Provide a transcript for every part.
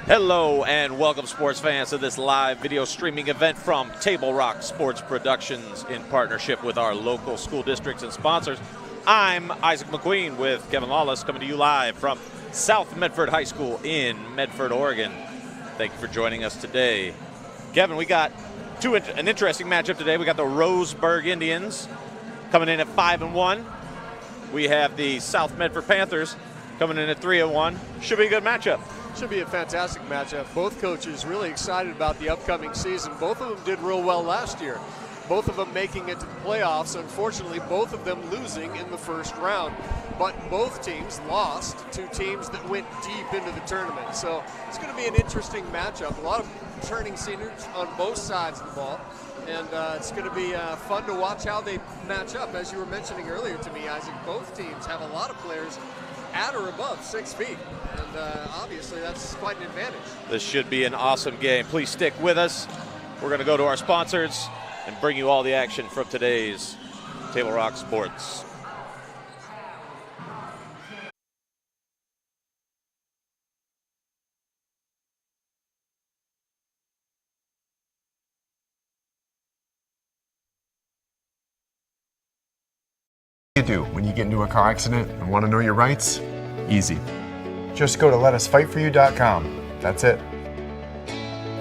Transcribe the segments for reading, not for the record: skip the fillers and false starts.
Hello and welcome, sports fans, to this live video streaming event from Table Rock Sports Productions in partnership with our local school districts and sponsors. I'm Isaac McQueen with Kevin Lawless, coming to you live from South Medford High School in Medford, Oregon. Thank you for joining us today. Kevin, we got an interesting matchup today. We got the Roseburg Indians coming in at 5-1. We have the South Medford Panthers coming in at 3-1. Should be a good matchup. Should be a fantastic matchup. Both coaches really excited about the upcoming season. Both of them did real well last year. Both of them making it to the playoffs. Unfortunately, both of them losing in the first round. But both teams lost to teams that went deep into the tournament. So it's going to be an interesting matchup. A lot of turning seniors on both sides of the ball. And it's going to be fun to watch how they match up. As you were mentioning earlier to me, Isaac, both teams have a lot of players at or above 6 feet, and obviously that's quite an advantage. This should be an awesome game. Please stick with us. We're going to go to our sponsors and bring you all the action from today's Table Rock Sports. What do you do when you get into a car accident and want to know your rights? Easy. Just go to letusfightforyou.com. That's it.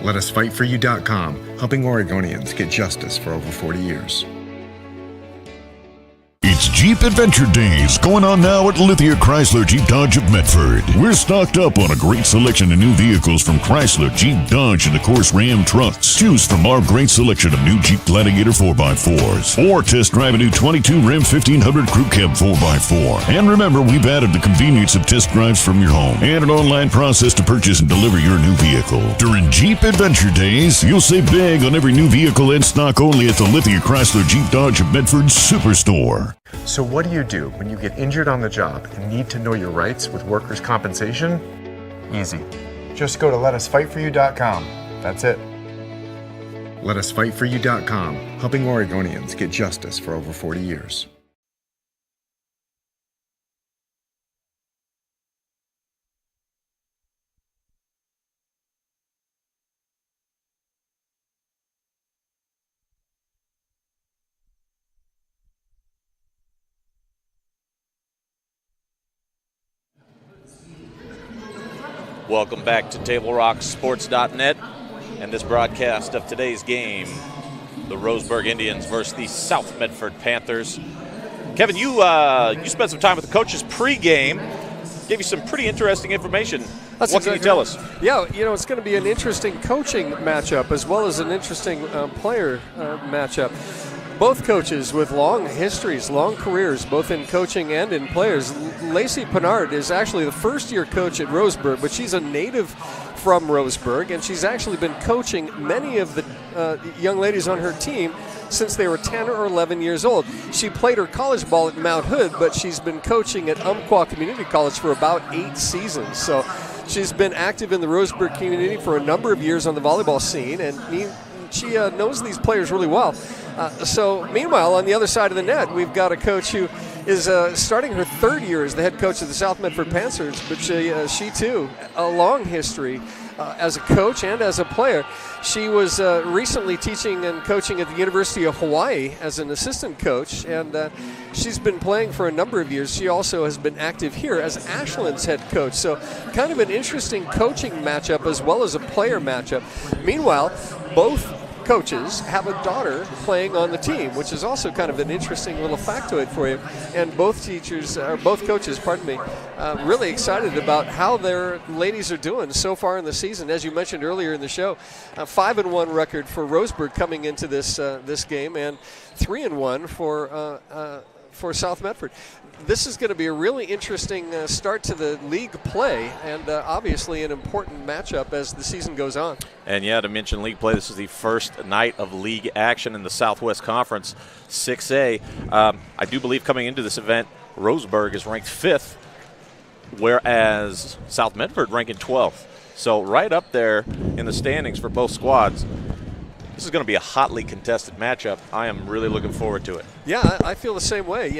Letusfightforyou.com, helping Oregonians get justice for over 40 years. It's Jeep Adventure Days going on now at Lithia Chrysler Jeep Dodge of Medford. We're stocked up on a great selection of new vehicles from Chrysler, Jeep, Dodge, and of course Ram trucks. Choose from our great selection of new Jeep Gladiator 4x4s or test drive a new 22 Ram 1500 Crew Cab 4x4. And remember, we've added the convenience of test drives from your home and an online process to purchase and deliver your new vehicle. During Jeep Adventure Days, you'll save big on every new vehicle in stock only at the Lithia Chrysler Jeep Dodge of Medford Superstore. So what do you do when you get injured on the job and need to know your rights with workers' compensation? Easy. Just go to letusfightforyou.com. That's it. Letusfightforyou.com, helping Oregonians get justice for over 40 years. Welcome back to TableRockSports.net and this broadcast of today's game, the Roseburg Indians versus the South Medford Panthers. Kevin, you spent some time with the coaches pregame, gave you some pretty interesting information. What can you tell us? Yeah, it's going to be an interesting coaching matchup as well as an interesting player matchup. Both coaches with long histories, long careers, both in coaching and in players. Lacey Pinard is actually the first-year coach at Roseburg, but she's a native from Roseburg, and she's actually been coaching many of the young ladies on her team since they were 10 or 11 years old. She played her college ball at Mount Hood, but she's been coaching at Umpqua Community College for about 8 seasons. So she's been active in the Roseburg community for a number of years on the volleyball scene, and she knows these players really well. So meanwhile, on the other side of the net, we've got a coach who is starting her 3rd year as the head coach of the South Medford Panthers, but she too, a long history as a coach and as a player. She was recently teaching and coaching at the University of Hawaii as an assistant coach, and she's been playing for a number of years. She also has been active here as Ashland's head coach. So kind of an interesting coaching matchup as well as a player matchup. Meanwhile, both coaches have a daughter playing on the team, which is also kind of an interesting little factoid for you. And both coaches, really excited about how their ladies are doing so far in the season. As you mentioned earlier in the show, a 5-1 record for Roseburg coming into this game, and 3-1 for South Medford. This is going to be a really interesting start to the league play, and obviously an important matchup as the season goes on. And yeah, to mention league play, this is the first night of league action in the Southwest Conference 6A. I do believe coming into this event, Roseburg is ranked 5th, whereas South Medford ranking 12th. So right up there in the standings for both squads. This is going to be a hotly contested matchup. I am really looking forward to it. Yeah, I feel the same way.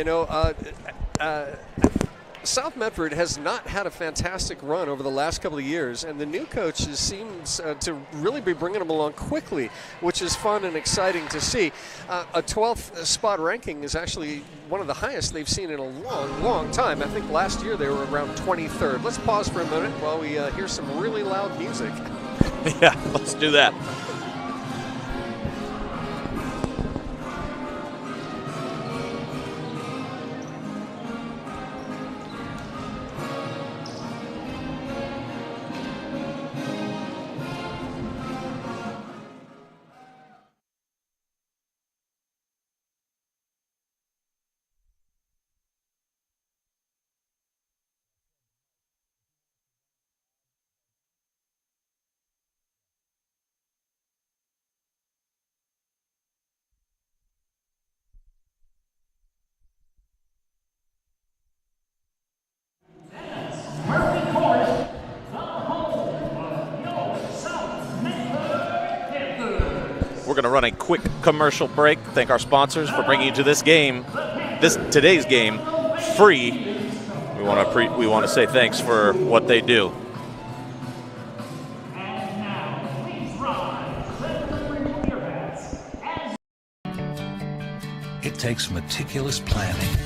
South Medford has not had a fantastic run over the last couple of years, and the new coach seems to really be bringing them along quickly, which is fun and exciting to see. A 12th spot ranking is actually one of the highest they've seen in a long, long time. I think last year they were around 23rd. Let's pause for a minute while we hear some really loud music. Yeah, let's do that. We're going to run a quick commercial break. Thank our sponsors for bringing you to this game, today's game, free. We want to say thanks for what they do. It takes meticulous planning,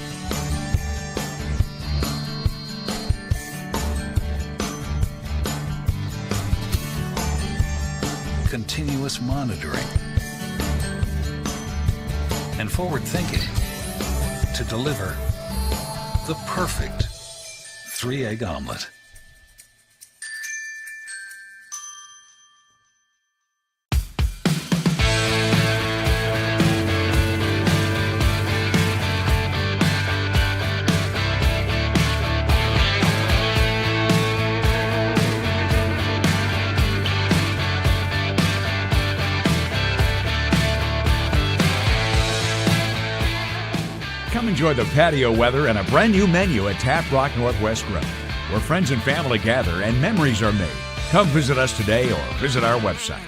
continuous monitoring, and forward thinking to deliver the perfect 3-egg omelet. Come enjoy the patio weather and a brand new menu at Tap Rock Northwest Grill, where friends and family gather and memories are made. Come visit us today or visit our website.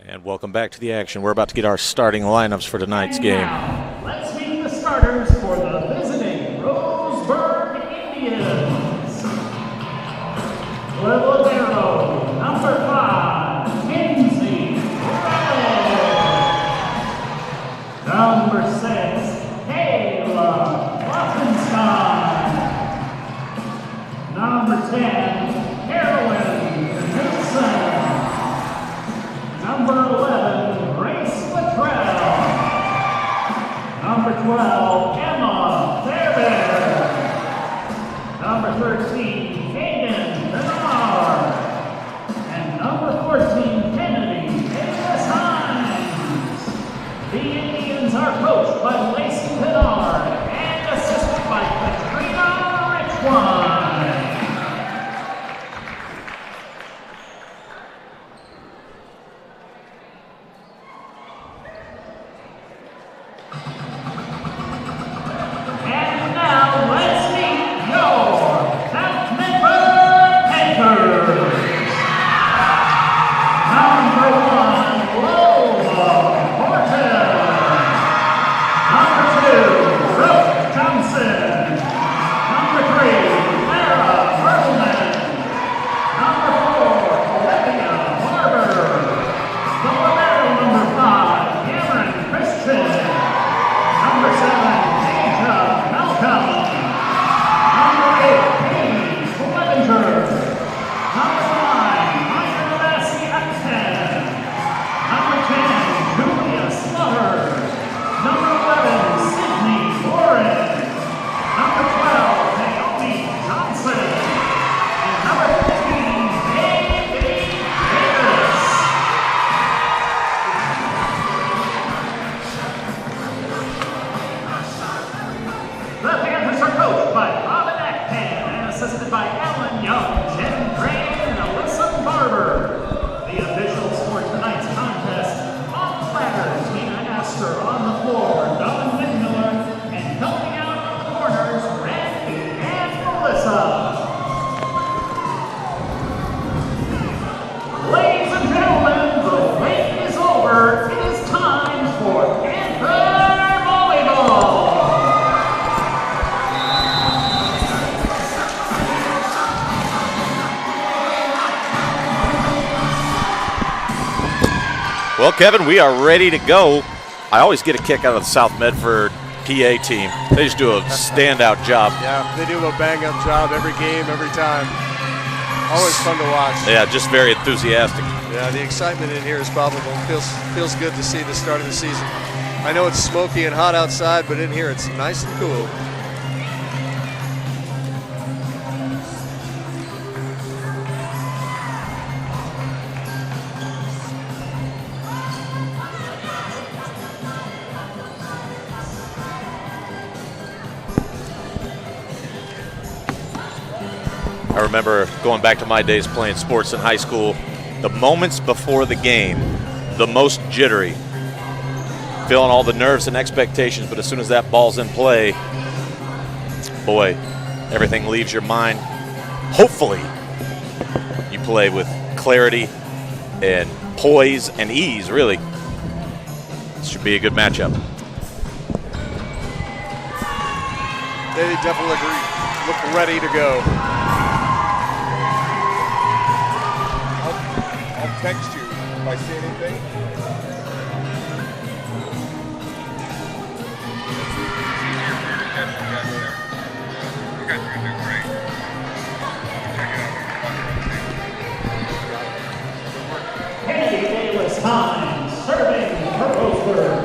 And welcome back to the action. We're about to get our starting lineups for tonight's game. Now, let's meet the starters for the visiting Roseburg Indians. Libero, number 5, Kinsey Riley. Number 6, Kayla Kloppenstein. Number 10, Carolyn Newsom. Number 11, Grace Luttrell. Number 12, Emma Fairbairn. Number 13, Hayden Bernard. And number 14, Kennedy Davis Hines. The Indians are coached by Lacey Bernard and assisted by Katrina Richwine. Number Well, Kevin, we are ready to go. I always get a kick out of the South Medford PA team. They just do a standout job. Yeah, they do a bang-up job every game, every time. Always fun to watch. Yeah, just very enthusiastic. Yeah, the excitement in here is palpable. Feels good to see the start of the season. I know it's smoky and hot outside, but in here it's nice and cool. I remember going back to my days playing sports in high school, the moments before the game, the most jittery, feeling all the nerves and expectations, but as soon as that ball's in play, boy, everything leaves your mind. Hopefully, you play with clarity and poise and ease, really. This should be a good matchup. They definitely look ready to go. I'll text you if I see anything. Serving for Roseburg.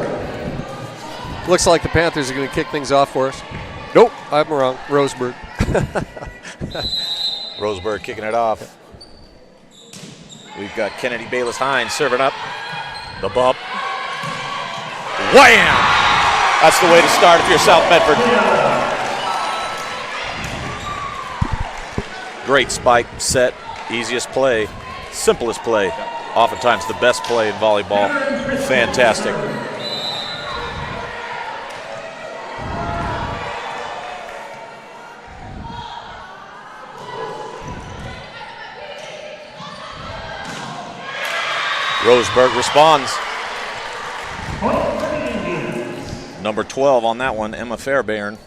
Looks like the Panthers are going to kick things off for us. Nope, I'm wrong. Roseburg. Roseburg kicking it off. We've got Kennedy Bayless-Hines serving up. The bump. Wham! That's the way to start if you're South Medford. Great spike, set, easiest play, simplest play. Oftentimes the best play in volleyball. Fantastic. Roseburg responds. Number 12 on that one, Emma Fairbairn.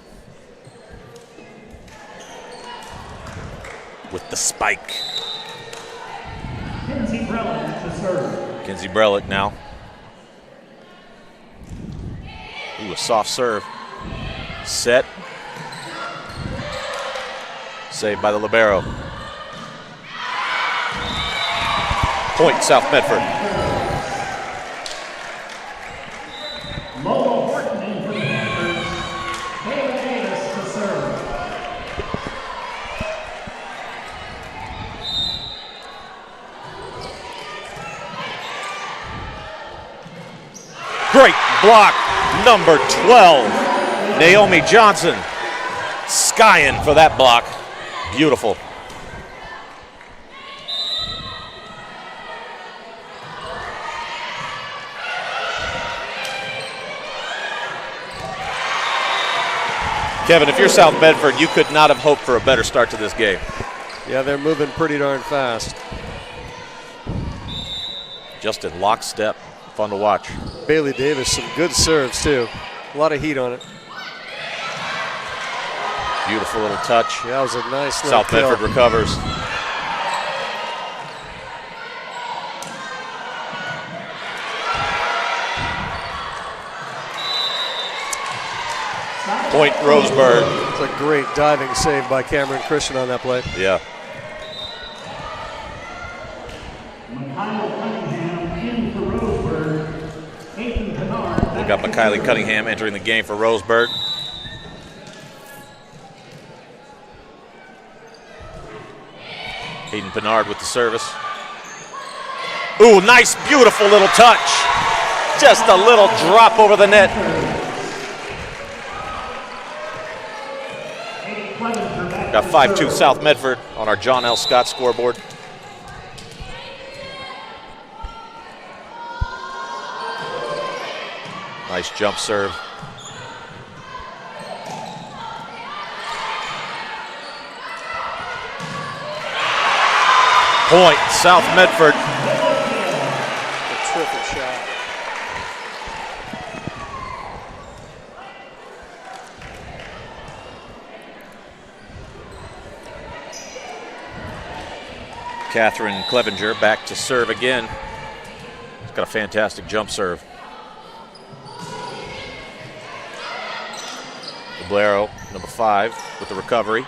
With the spike. Kinsey Brellick to serve. Kinsey Brellick now. Ooh, a soft serve. Set. Saved by the libero. Point, South Medford. Lola Horton in for the Panthers. Taylor Davis to serve. Great block, number 12. Naomi Johnson skying for that block. Beautiful. Kevin, if you're South Medford, you could not have hoped for a better start to this game. Yeah, they're moving pretty darn fast. Just in lockstep. Fun to watch. Bailey Davis, some good serves too. A lot of heat on it. Beautiful little touch. Yeah, that was a nice little South Medford recovers. Point Roseburg. It's a great diving save by Cameron Christian on that play. Yeah. Mikhail Cunningham in for Roseburg. Ethan Kennard. We got Mikhaili Cunningham entering the game for Roseburg. Hayden Bernard with the service. Ooh, nice, beautiful little touch. Just a little drop over the net. Got 5-2 South Medford on our John L. Scott scoreboard. Nice jump serve. Point, South Medford. A terrific shot. Catherine Clevenger back to serve again. He's got a fantastic jump serve. Blero, number 5, with the recovery.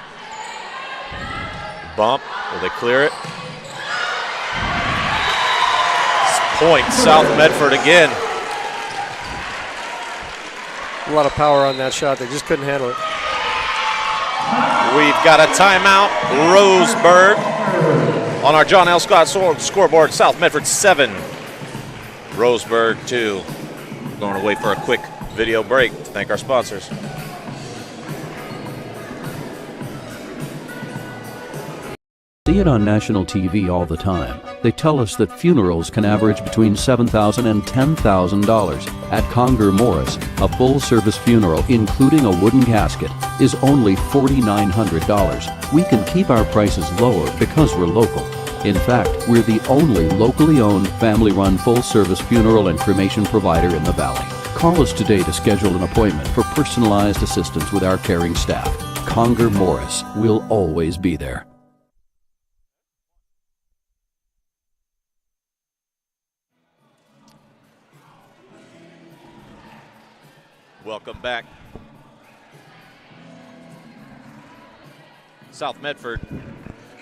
Bump. Will they clear it? Point, South Medford again. A lot of power on that shot. They just couldn't handle it. We've got a timeout. Roseburg on our John L. Scott scoreboard. South Medford 7. Roseburg 2. Going away for a quick video break to thank our sponsors. See it on national TV all the time. They tell us that funerals can average between $7,000 and $10,000. At Conger Morris, a full-service funeral, including a wooden casket, is only $4,900. We can keep our prices lower because we're local. In fact, we're the only locally owned, family-run, full-service funeral and cremation provider in the Valley. Call us today to schedule an appointment for personalized assistance with our caring staff. Conger Morris will always be there. Welcome back. South Medford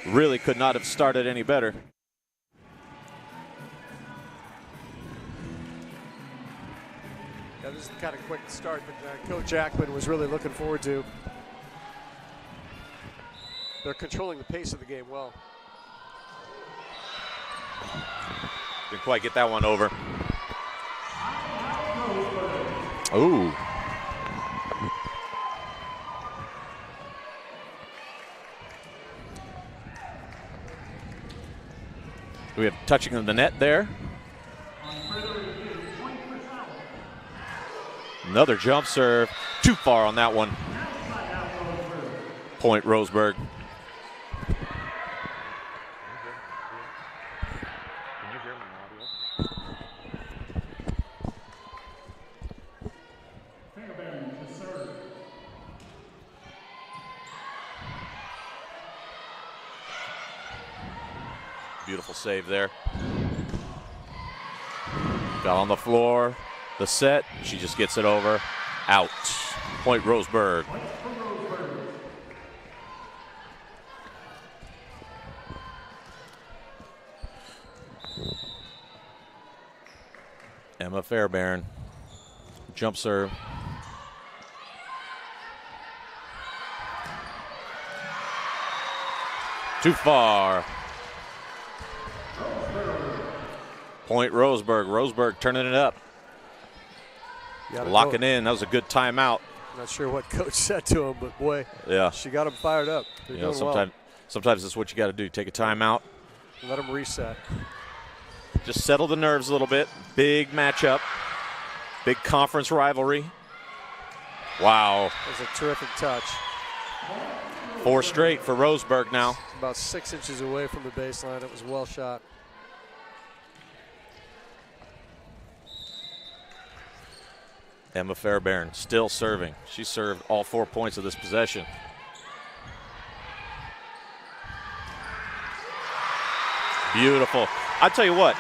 really could not have started any better. Yeah, this is the kind of quick start that Coach Jackman was really looking forward to. They're controlling the pace of the game well. Didn't quite get that one over. Ooh. We have touching of the net there. Another jump serve. Too far on that one. Point Roseburg. Beautiful save there. Got on the floor. The set. She just gets it over. Out. Point Roseburg. Emma Fairbairn. Jump serve. Too far. Point Roseburg. Roseburg turning it up. Locking in. That was a good timeout. Not sure what Coach said to him, but boy, yeah, she got him fired up. They're doing sometimes that's what you got to do. Take a timeout. Let them reset. Just settle the nerves a little bit. Big matchup. Big conference rivalry. Wow. That was a terrific touch. 4 straight for Roseburg now. About 6 inches away from the baseline. It was well shot. Emma Fairbairn still serving. She served all 4 points of this possession. Beautiful. I tell you what,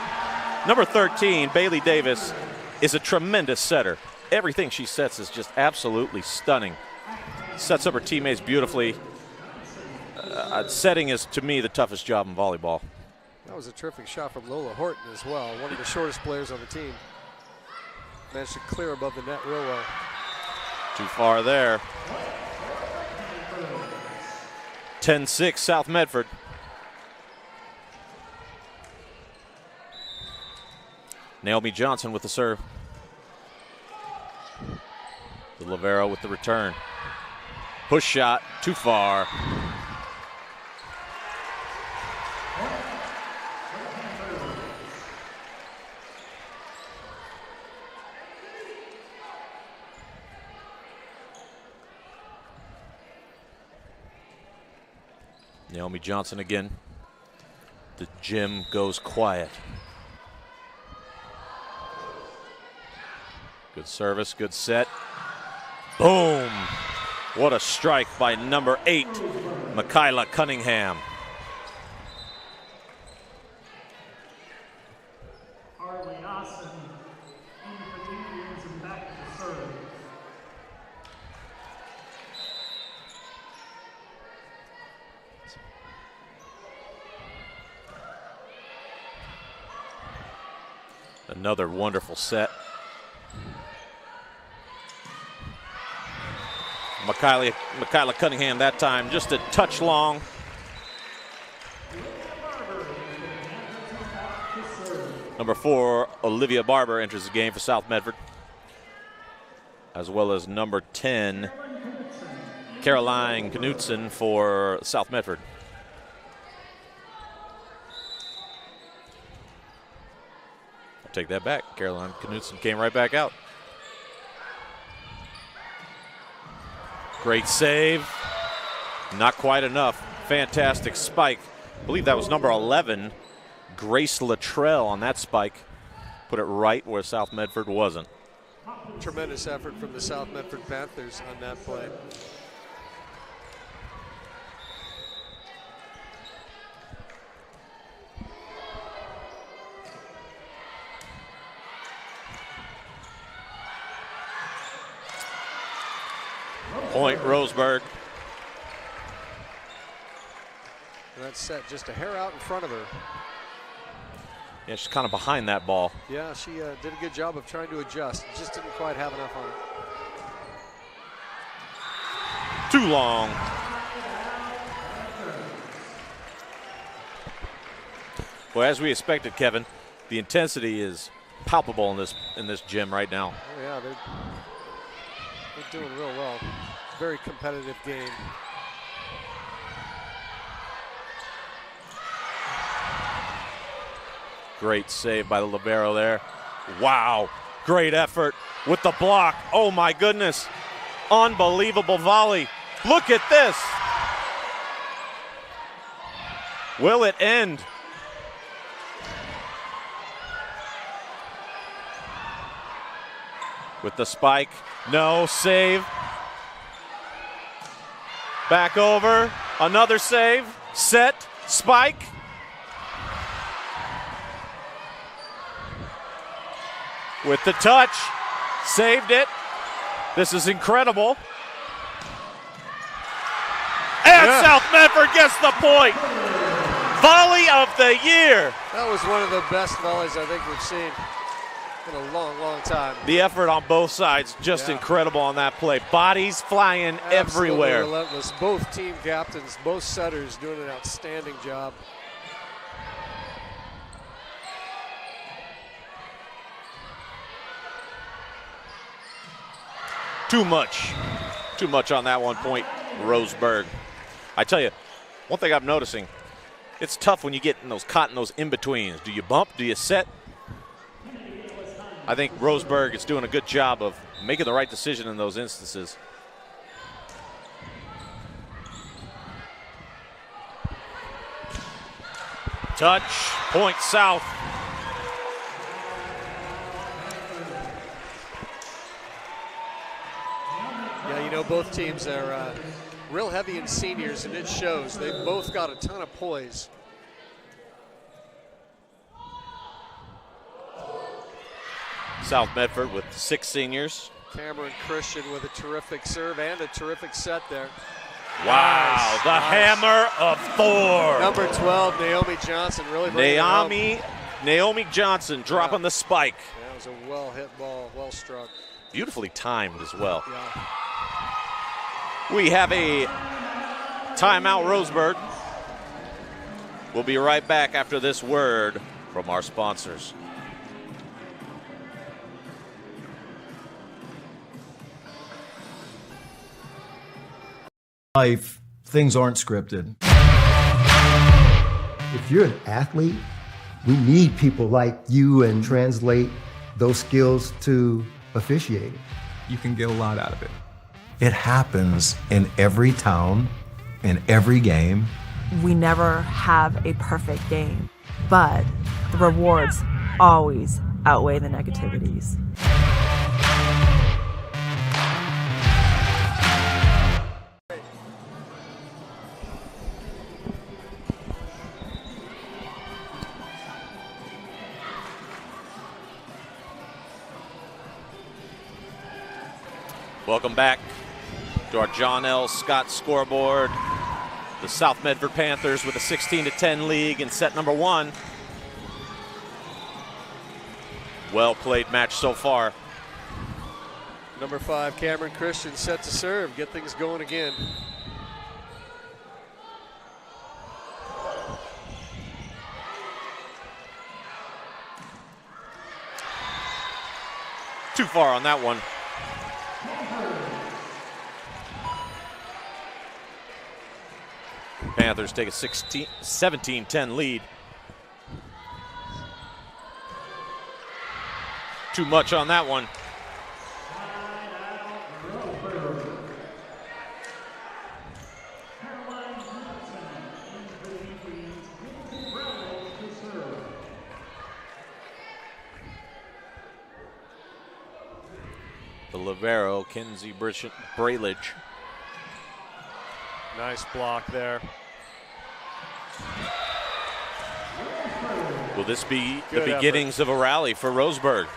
number 13, Bailey Davis, is a tremendous setter. Everything she sets is just absolutely stunning. Sets up her teammates beautifully. Setting is, to me, the toughest job in volleyball. That was a terrific shot from Lola Horton as well, one of the shortest players on the team. Managed to clear above the net real well. Too far there. 10-6 South Medford. Naomi Johnson with the serve. The Lavero with the return. Push shot, too far. Naomi Johnson again. The gym goes quiet. Good service, good set. Boom! What a strike by number 8, Michaela Cunningham. Harley Austin. Another wonderful set. Michaela Cunningham that time, just a touch long. Number 4, Olivia Barber enters the game for South Medford, as well as number 10, Caroline Knutson for South Medford. I'll take that back. Caroline Knutson came right back out. Great save. Not quite enough. Fantastic spike. I believe that was number 11, Grace Luttrell, on that spike. Put it right where South Medford wasn't. Tremendous effort from the South Medford Panthers on that play. Point Roseburg. And that's set just a hair out in front of her. Yeah, she's kind of behind that ball. Yeah, she did a good job of trying to adjust. Just didn't quite have enough on it. Too long. Well, as we expected, Kevin, the intensity is palpable in this gym right now. Oh, yeah, they're doing real well. Very competitive game. Great save by the libero there. Wow, great effort with the block. Oh my goodness, unbelievable volley. Look at this. Will it end? With the spike, no, save. Back over, another save, set, spike. With the touch, saved it. This is incredible. And South Medford gets the point. Volley of the year. That was one of the best volleys I think we've seen in a long, long time. The effort on both sides, just incredible on that play. Bodies flying everywhere. Relentless. Both team captains, both setters doing an outstanding job. Too much on that one point, Roseburg. I tell you, one thing I'm noticing, it's tough when you get in those in-betweens. Do you bump? Do you set? I think Roseburg is doing a good job of making the right decision in those instances. Touch, point South. Yeah, you know, both teams are real heavy in seniors, and it shows. They've both got a ton of poise. South Medford with 6 seniors. Cameron Christian with a terrific serve and a terrific set there. Wow, nice, the hammer of Thor. Number 12, Naomi Johnson, really bringing it home. Naomi Johnson dropping the spike. That was a well-hit ball, well struck. Beautifully timed as well. Yeah. We have a timeout, Roseburg. We'll be right back after this word from our sponsors. Life, things aren't scripted. If you're an athlete, we need people like you and translate those skills to officiating. You can get a lot out of it. It happens in every town, in every game. We never have a perfect game, but the rewards always outweigh the negativities. Welcome back to our John L. Scott scoreboard. The South Medford Panthers with a 16-10 lead in set number 1. Well-played match so far. Number 5, Cameron Christian, set to serve. Get things going again. Too far on that one. Panthers take a 17-10 lead. Too much on that one. The libero, Kinsey Braylage. Nice block there. Will this be Good the beginnings of a rally for Roseburg?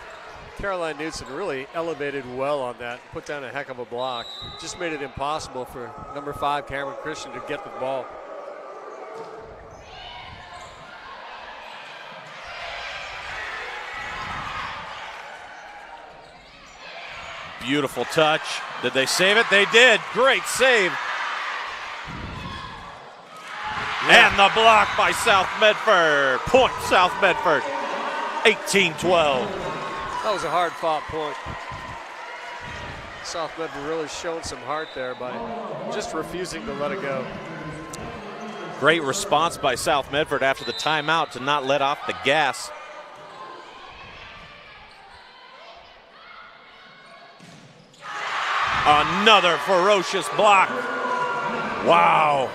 Caroline Knudsen really elevated well on that, put down a heck of a block. Just made it impossible for number 5, Cameron Christian, to get the ball. Beautiful touch. Did they save it? They did. Great save. Yeah. And the block by South Medford. Point South Medford. 18-12. That was a hard-fought point. South Medford really showing some heart there by just refusing to let it go. Great response by South Medford after the timeout to not let off the gas. Another ferocious block. Wow.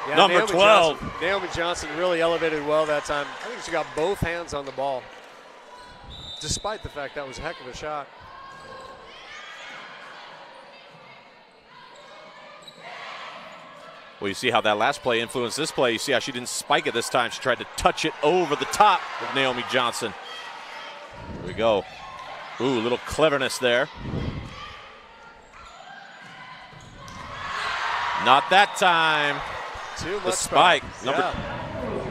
Yeah, Number 12. Naomi Johnson really elevated well that time. I think she got both hands on the ball, despite the fact that was a heck of a shot. Well, you see how that last play influenced this play. You see how she didn't spike it this time. She tried to touch it over the top of Naomi Johnson. Here we go. Ooh, a little cleverness there. Not that time. Too much the spike. Power.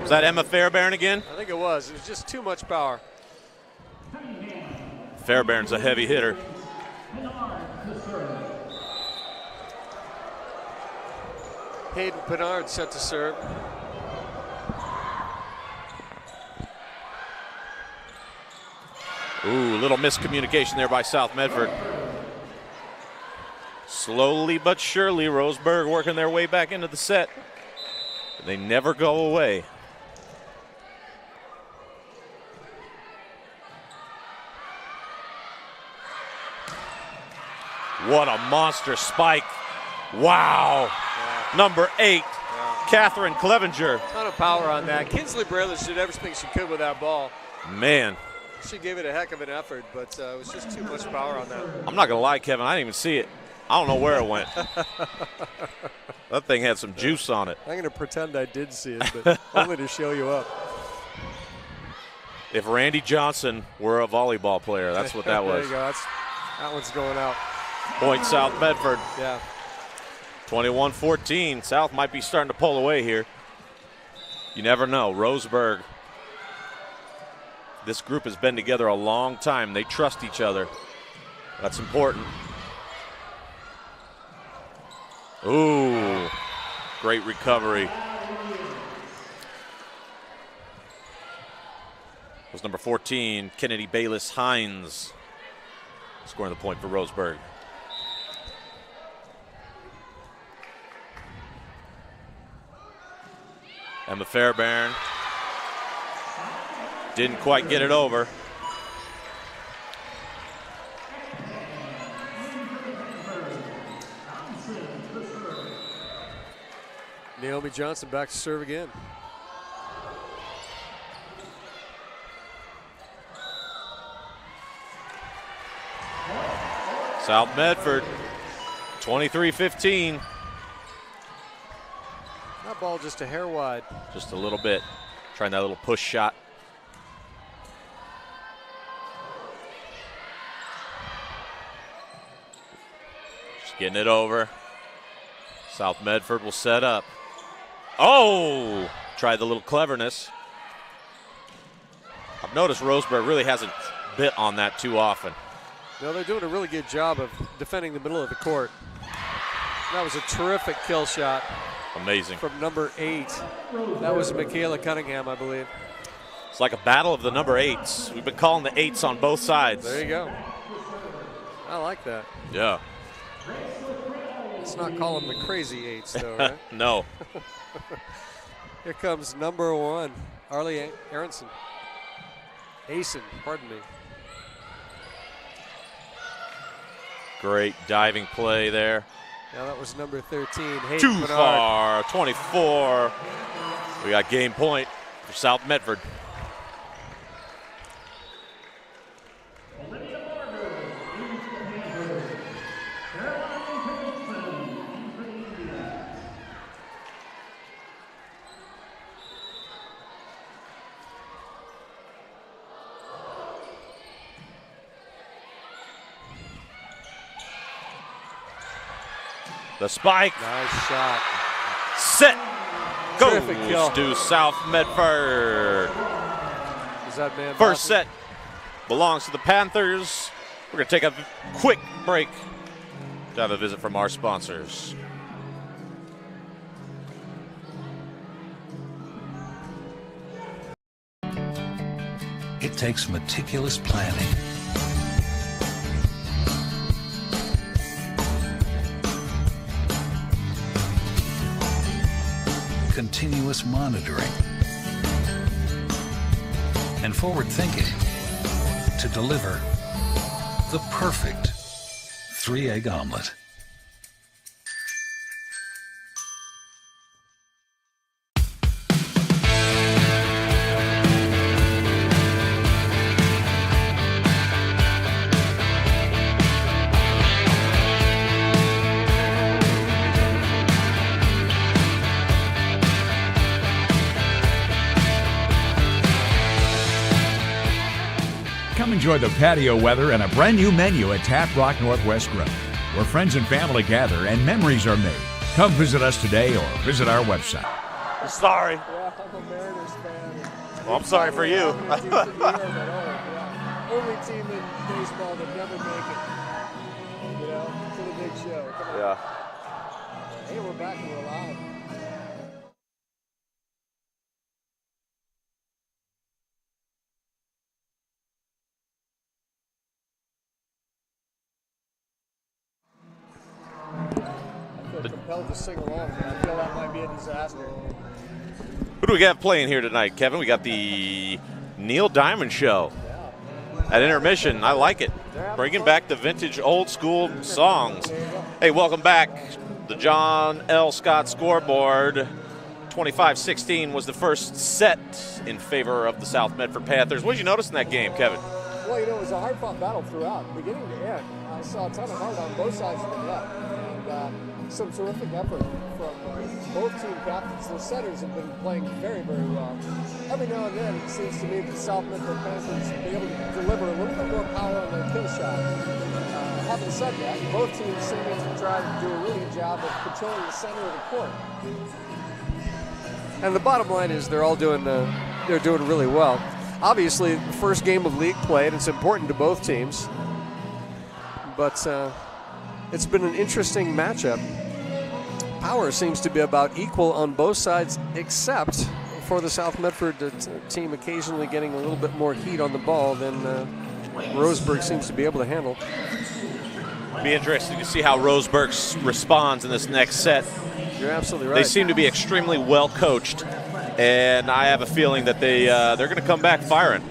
Was that Emma Fairbairn again? I think it was. It was just too much power. Fairbairn's a heavy hitter. Hayden Pinard set to serve. Ooh, little miscommunication there by South Medford. Slowly but surely, Roseburg working their way back into the set. They never go away. What a monster spike. Wow. Yeah. Number 8, Catherine Clevenger. Ton of power on that. Kinsley Braylage did everything she could with that ball. Man. She gave it a heck of an effort, but it was just too much power on that. I'm not going to lie, Kevin. I didn't even see it. I don't know where it went. That thing had some juice on it. I'm going to pretend I did see it, but only to show you up. If Randy Johnson were a volleyball player, that's what that was. There you go. That one's going out. Point South Medford. Yeah. 21-14. South might be starting to pull away here. You never know. Roseburg. This group has been together a long time. They trust each other. That's important. Ooh, great recovery. It was number 14, Kennedy Bayless Hines, scoring the point for Roseburg. Emma Fairbairn didn't quite get it over. Naomi Johnson back to serve again. South Medford, 23-15. That ball just a hair wide. Just a little bit. Trying that little push shot. Just getting it over. South Medford will set up. Oh! Tried the little cleverness. I've noticed Roseburg really hasn't bit on that too often. No, they're doing a really good job of defending the middle of the court. That was a terrific kill shot. Amazing. From number 8. That was Michaela Cunningham, I believe. It's like a battle of the number 8s. We've been calling the 8s on both sides. There you go. I like that. Yeah. Let's not call them the crazy 8s, though, right? No. Here comes number 1, Arlie Aronson. Asen, pardon me. Great diving play there. Now that was number 13, Hayden Too Menard. far, 24. We got game point for South Medford. The spike. Nice shot. Set. Goes kill. to South Medford. Is that man First Boston? set belongs to the Panthers. We're going to take a quick break to have a visit from our sponsors. It takes meticulous planning, continuous monitoring, and forward thinking to deliver the perfect 3-egg omelet. Come enjoy the patio weather and a brand new menu at Tap Rock Northwest Grill, where friends and family gather and memories are made. Come visit us today or visit our website. I'm sorry. Yeah, I'm a Mariners fan. Well, I'm sorry for you. Only team in baseball that never make it, to the big show. Come on. Yeah. Hey, we're back and we're live. I feel compelled to sing along, but I feel that might be a disaster. Who do we got playing here tonight, Kevin? We got the Neil Diamond Show at intermission. I like it. Bringing back the vintage old school songs. Hey, welcome back. The John L. Scott scoreboard. 25-16 was the first set in favor of the South Medford Panthers. What did you notice in that game, Kevin? Well, it was a hard-fought battle throughout, beginning to end. I saw a ton of heart on both sides of the net, and some terrific effort from both team captains. The setters have been playing very, very well. Every now and then, it seems to me that South Medford Panthers be able to deliver a little bit more power on their kill shot. Having said that, both teams seem to try to do a really good job of controlling the center of the court. And the bottom line is they're all doing really well. Obviously, the first game of league play, and it's important to both teams. But it's been an interesting matchup. Power seems to be about equal on both sides, except for the South Medford team occasionally getting a little bit more heat on the ball than Roseburg seems to be able to handle. It'll be interesting to see how Roseburg responds in this next set. You're absolutely right. They seem to be extremely well coached, and I have a feeling that they're going to come back firing.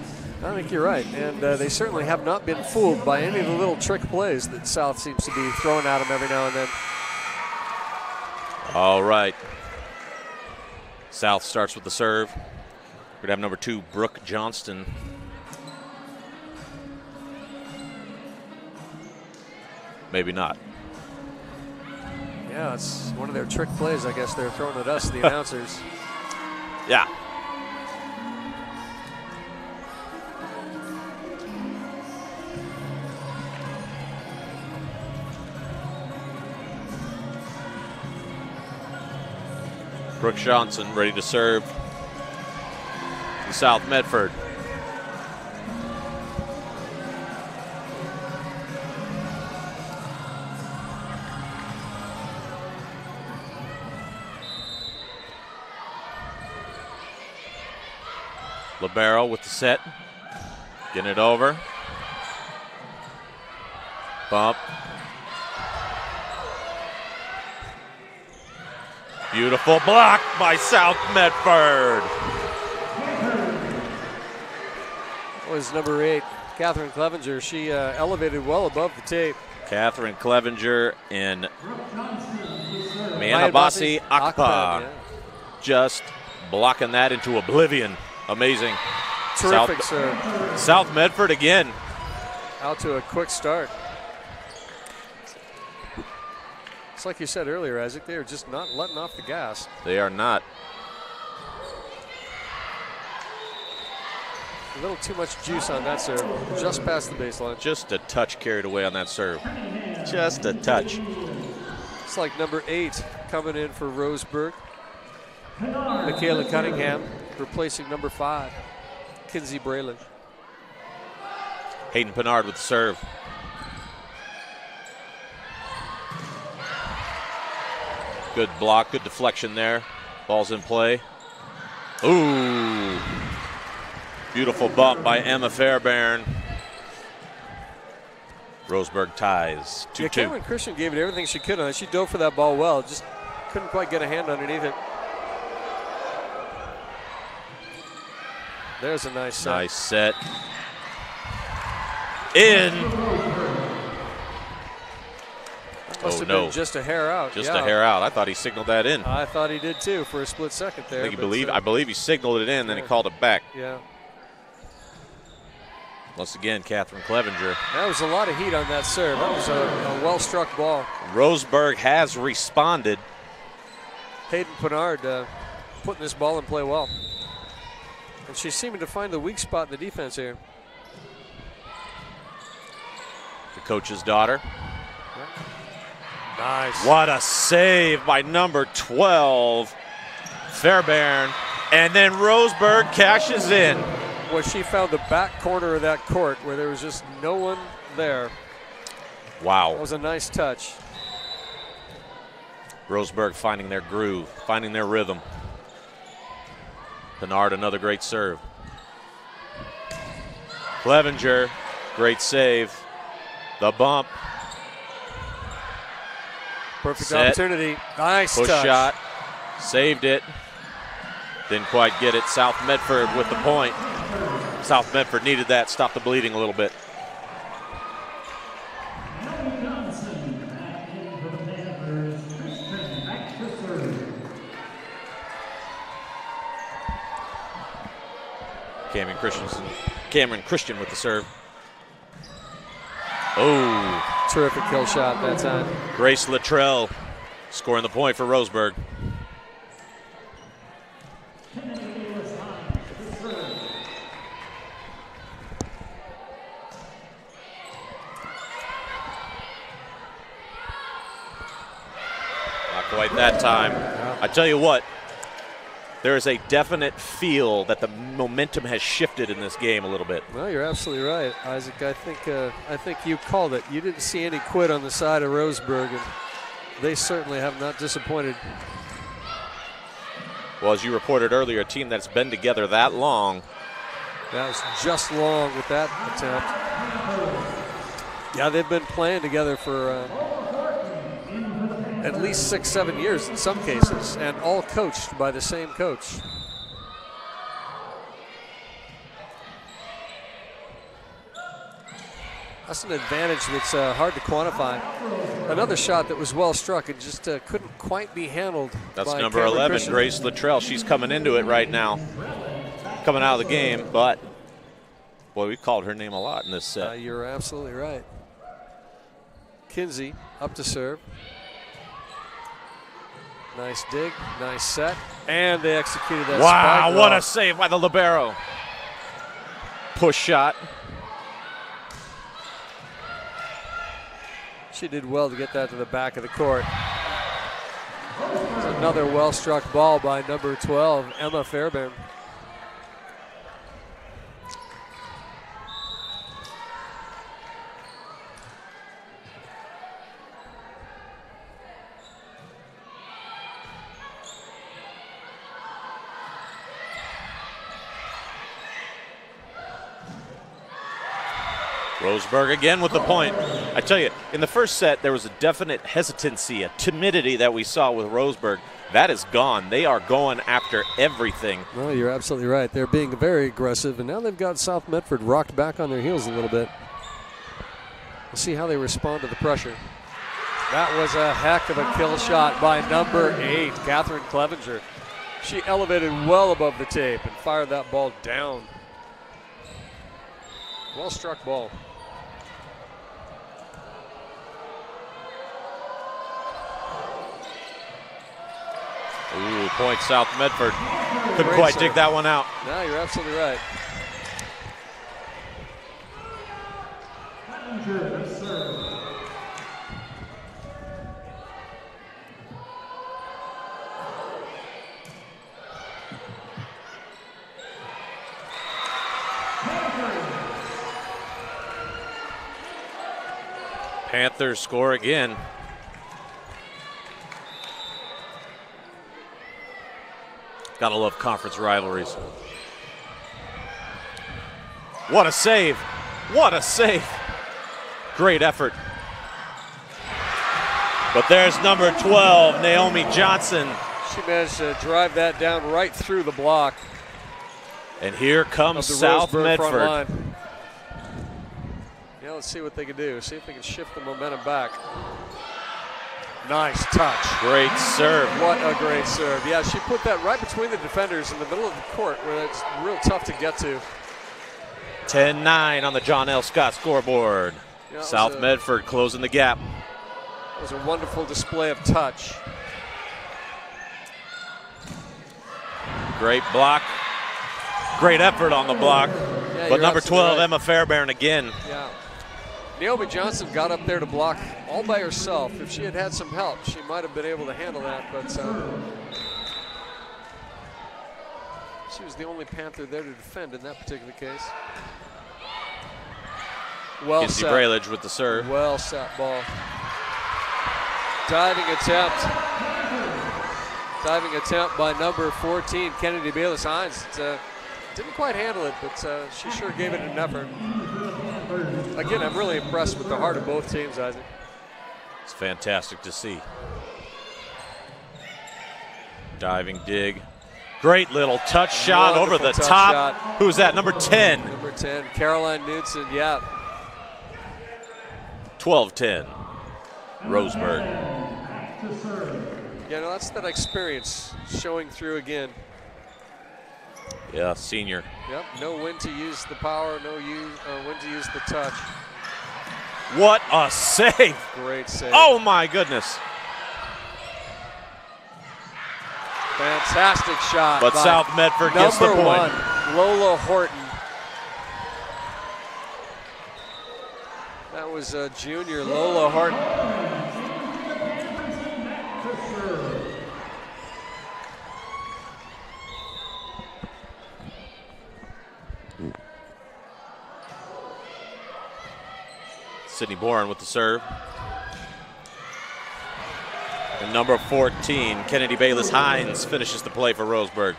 I think you're right, and they certainly have not been fooled by any of the little trick plays that South seems to be throwing at them every now and then. All right. South starts with the serve. We're going to have number 2, Brooke Johnston. Maybe not. Yeah, it's one of their trick plays, I guess they're throwing at us, the announcers. Yeah. Brooke Johnson ready to serve to South Medford. Libero with the set. Getting it over. Bump. Beautiful block by South Medford. Was number 8, Catherine Clevenger. She elevated well above the tape. Catherine Clevenger in Mayabasi Akpa. Yeah. Just blocking that into oblivion. Amazing. Terrific serve. South Medford again. Out to a quick start. It's like you said earlier, Isaac, they are just not letting off the gas. They are not. A little too much juice on that serve, just past the baseline. Just a touch carried away on that serve. Just a touch. It's like number 8 coming in for Roseburg. Michaela Cunningham replacing number 5, Kinsey Braylon. Hayden Pinard with the serve. Good block, good deflection there. Ball's in play. Ooh. Beautiful bump by Emma Fairbairn. Roseburg ties 2-2. Yeah, Cameron Christian gave it everything she could on it. She dove for that ball well, just couldn't quite get a hand underneath it. There's a nice set. Nice set. In. Must have been just a hair out. Just a hair out. I thought he signaled that in. I thought he did too for a split second there. I believe he signaled it in, then he called it back. Yeah. Once again, Catherine Clevenger. That was a lot of heat on that serve. That was a well-struck ball. Roseburg has responded. Hayden Pinard putting this ball in play well. And she's seeming to find the weak spot in the defense here. The coach's daughter. Nice. What a save by number 12, Fairbairn. And then Roseburg cashes in. Well, she found the back corner of that court where there was just no one there. Wow. That was a nice touch. Roseburg finding their groove, finding their rhythm. Pinard, another great serve. Clevenger, great save. The bump. Perfect set. Opportunity. Nice Push touch. shot. Saved it. Didn't quite get it. South Medford with the point. South Medford needed that. Stop the bleeding a little bit. Cameron Christian with the serve. Oh. Terrific kill shot that time. Grace Luttrell scoring the point for Roseburg. Not quite that time. I tell you what, there is a definite feel that the momentum has shifted in this game a little bit. Well, you're absolutely right, Isaac. I think you called it. You didn't see any quit on the side of Roseburg, and they certainly have not disappointed. Well, as you reported earlier, a team that's been together that long. That was just long with that attempt. Yeah, they've been playing together for at least 6-7 years in some cases, and all coached by the same coach. That's an advantage that's hard to quantify. Another shot that was well struck and just couldn't quite be handled. That's by number Cameron 11, Christian. Grace Luttrell. She's coming into it right now, coming out of the game, but boy, we called her name a lot in this set. You're absolutely right. Kinsey up to serve. Nice dig, nice set, and they executed that. Wow, spike what ball. a save by the libero. Push shot. She did well to get that to the back of the court. Another well-struck ball by number 12, Emma Fairbairn. Roseburg again with the point. I tell you, in the first set, there was a definite hesitancy, a timidity that we saw with Roseburg. That is gone. They are going after everything. Well, you're absolutely right. They're being very aggressive, and now they've got South Medford rocked back on their heels a little bit. We'll see how they respond to the pressure. That was a heck of a kill shot by number 8, Catherine Clevenger. She elevated well above the tape and fired that ball down. Well struck ball. Ooh, point South Medford. Couldn't quite dig that one out. No, you're absolutely right. Panthers score again. Gotta love conference rivalries. What a save. What a save. Great effort. But there's number 12, Naomi Johnson. She managed to drive that down right through the block. And here comes South Medford. Yeah, let's see what they can do. See if they can shift the momentum back. Nice touch. Great serve. What a great serve. Yeah, she put that right between the defenders in the middle of the court where it's real tough to get to. 10-9 on the John L. Scott scoreboard. Yeah, South Medford closing the gap. It was a wonderful display of touch. Great block. Great effort on the block. Yeah, but number 12, right. Emma Fairbairn again. Yeah. Naomi Johnson got up there to block all by herself. If she had had some help, she might have been able to handle that, but she was the only Panther there to defend in that particular case. Well Kinsey set. Brailage with the serve. Well set ball. Diving attempt. Diving attempt by number 14, Kennedy Bayless-Hines. Didn't quite handle it, but she sure gave it an effort. Again, I'm really impressed with the heart of both teams, Isaac. It's fantastic to see. Diving dig. Great little touch shot over the top. Shot. Who's that? Number 10. Number 10, Caroline Knudsen, yeah. 12-10. Roseburg. Yeah, no, that's that experience showing through again. Yeah, senior. Yep, know when to use the power, when to use the touch. What a save. Great save. Oh, my goodness. Fantastic shot. But South Medford gets the point. Number 1, Lola Horton. That was junior Lola Horton. Sydney Boren with the serve. And number 14, Kennedy Bayless-Hines, finishes the play for Roseburg.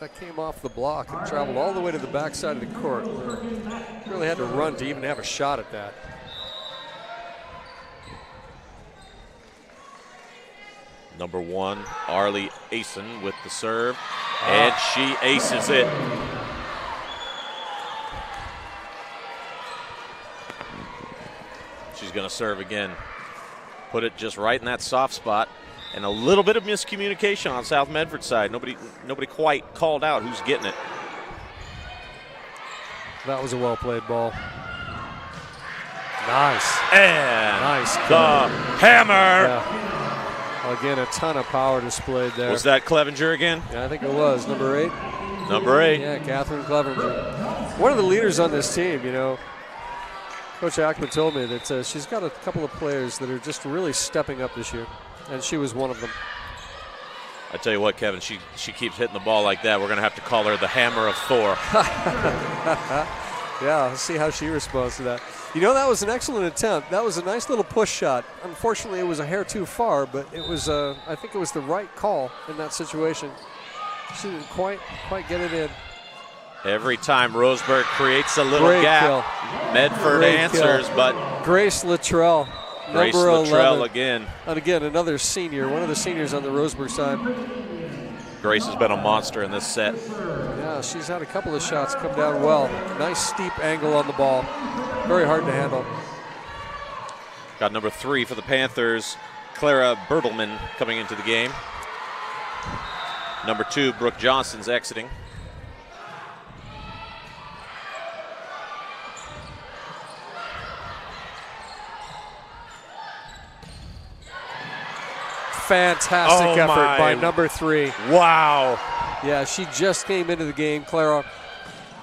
That came off the block and traveled all the way to the backside of the court. Really had to run to even have a shot at that. Number 1, Arlie Asen with the serve. And she aces it. She's going to serve again. Put it just right in that soft spot. And a little bit of miscommunication on South Medford's side. Nobody quite called out who's getting it. That was a well-played ball. Nice. And nice. The hammer. Yeah. Again, a ton of power displayed there. Was that Clevenger again? Yeah, I think it was. Number 8. Number 8. Yeah, Catherine Clevenger. One of the leaders on this team, you know. Coach Ackman told me that she's got a couple of players that are just really stepping up this year, and she was one of them. I tell you what, Kevin, she keeps hitting the ball like that. We're going to have to call her the Hammer of Thor. Yeah, let's see how she responds to that. You know, that was an excellent attempt. That was a nice little push shot. Unfortunately, it was a hair too far, but it was I think it was the right call in that situation. She didn't quite get it in. Every time Roseburg creates a little gap, Medford answers, but Grace Luttrell, Grace number Luttrell 11. again. And again, another senior, one of the seniors on the Roseburg side. Grace has been a monster in this set. Yeah, she's had a couple of shots come down well. Nice steep angle on the ball. Very hard to handle. Got number 3 for the Panthers, Clara Bertelman, coming into the game. Number 2, Brooke Johnson's exiting. Fantastic effort by number 3. Wow. Yeah, she just came into the game, Clara,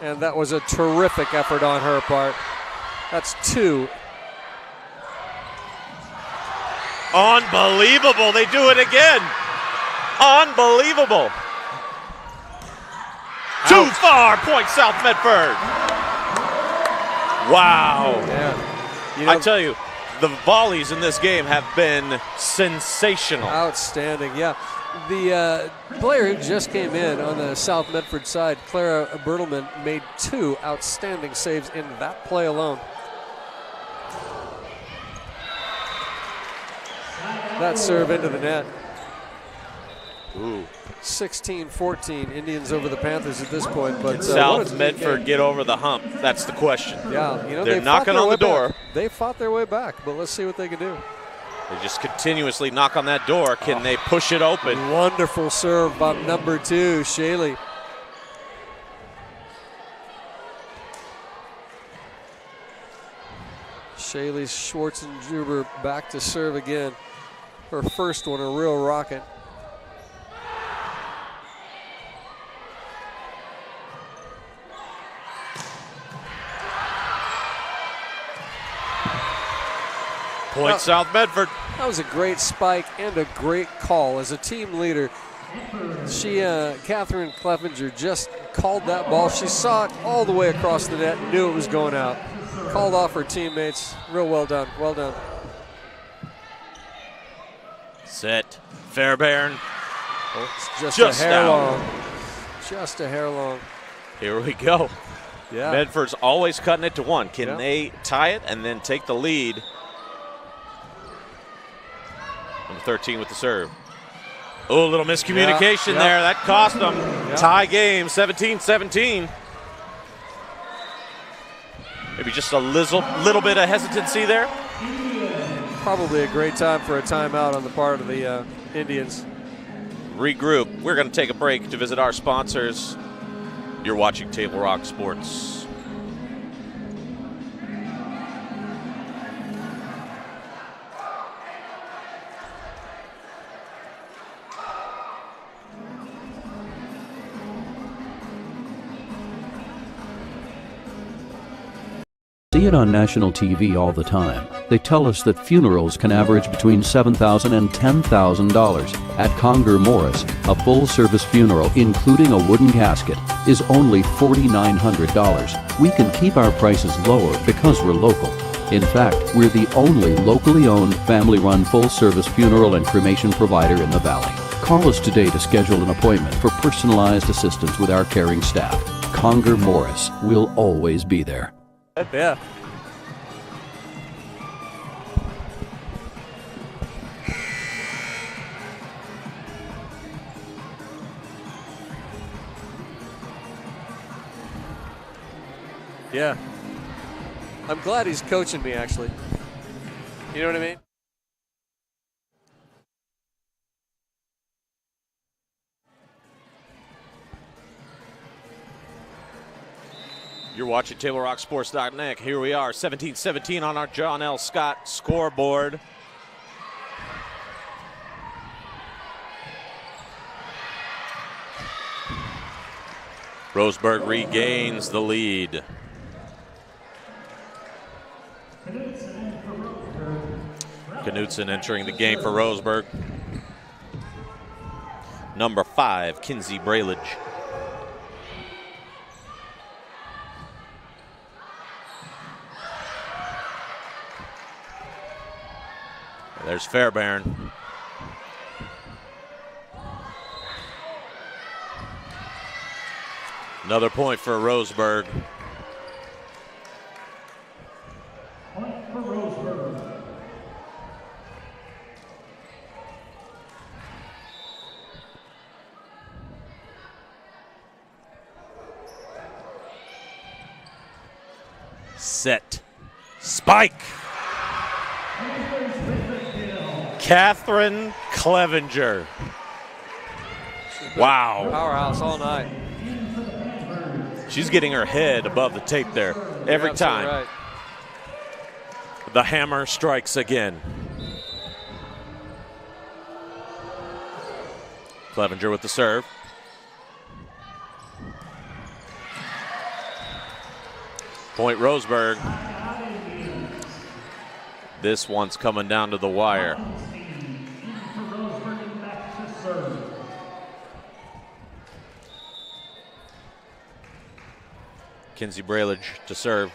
and that was a terrific effort on her part. That's 2. Unbelievable. They do it again. Unbelievable. Too far. Point South Medford. Wow. Yeah. You know, I tell you, the volleys in this game have been sensational. Outstanding, yeah. The player who just came in on the South Medford side, Clara Bertelman, made 2 outstanding saves in that play alone. That serve into the net. Ooh. 16-14, Indians over the Panthers at this point. But South Medford get over the hump? That's the question. Yeah, you know, they're knocking on the door. They fought their way back, but let's see what they can do. They just continuously knock on that door. Can they push it open? Wonderful serve by number 2, Shaley. Shaley Schwarzenjuber back to serve again. Her first one, a real rocket. Point South Medford. That was a great spike and a great call. As a team leader, Catherine Cleffinger just called that ball. She saw it all the way across the net and knew it was going out. Called off her teammates. Real well done. Well done. Set. Fairbairn. Oh, it's just a hair long. Just a hair long. Here we go. Yeah. Medford's always cutting it to 1. Can they tie it and then take the lead? Number 13 with the serve. Oh, a little miscommunication there. That cost them. Tie game, 17-17. Maybe just a little bit of hesitancy there. Probably a great time for a timeout on the part of the Indians. Regroup. We're going to take a break to visit our sponsors. You're watching Table Rock Sports. See it on national TV all the time. They tell us that funerals can average between $7,000 and $10,000. At Conger Morris, a full-service funeral, including a wooden casket, is only $4,900. We can keep our prices lower because we're local. In fact, we're the only locally owned, family-run full-service funeral and cremation provider in the Valley. Call us today to schedule an appointment for personalized assistance with our caring staff. Conger Morris, we'll always be there. Yeah. Yeah. I'm glad he's coaching me, actually. You know what I mean? You're watching TableRockSports.net. Here we are, 17-17 on our John L. Scott scoreboard. Roseburg regains the lead. Knutson entering the game for Roseburg. Number 5, Kinsey Brailage. There's Fairbairn. Another point for Roseburg. Point for Roseburg. Set. Spike. Catherine Clevenger. Wow. Powerhouse all night. She's getting her head above the tape there every time. Right. The hammer strikes again. Clevenger with the serve. Point Roseburg. This one's coming down to the wire. Kinsey Braillage to serve.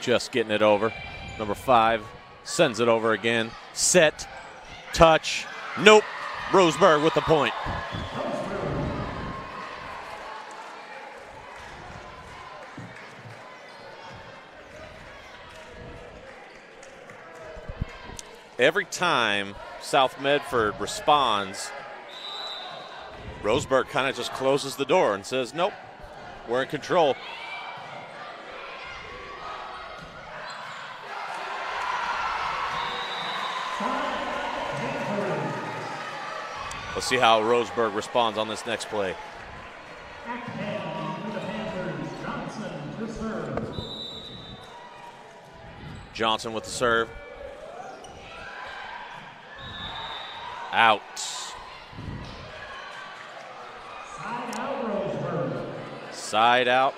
Just getting it over. Number 5 sends it over again. Set, touch, nope. Roseburg with the point. Every time South Medford responds, Roseburg kind of just closes the door and says, nope, we're in control. Let's see how Roseburg responds on this next play. Johnson with the serve. Out. Side out.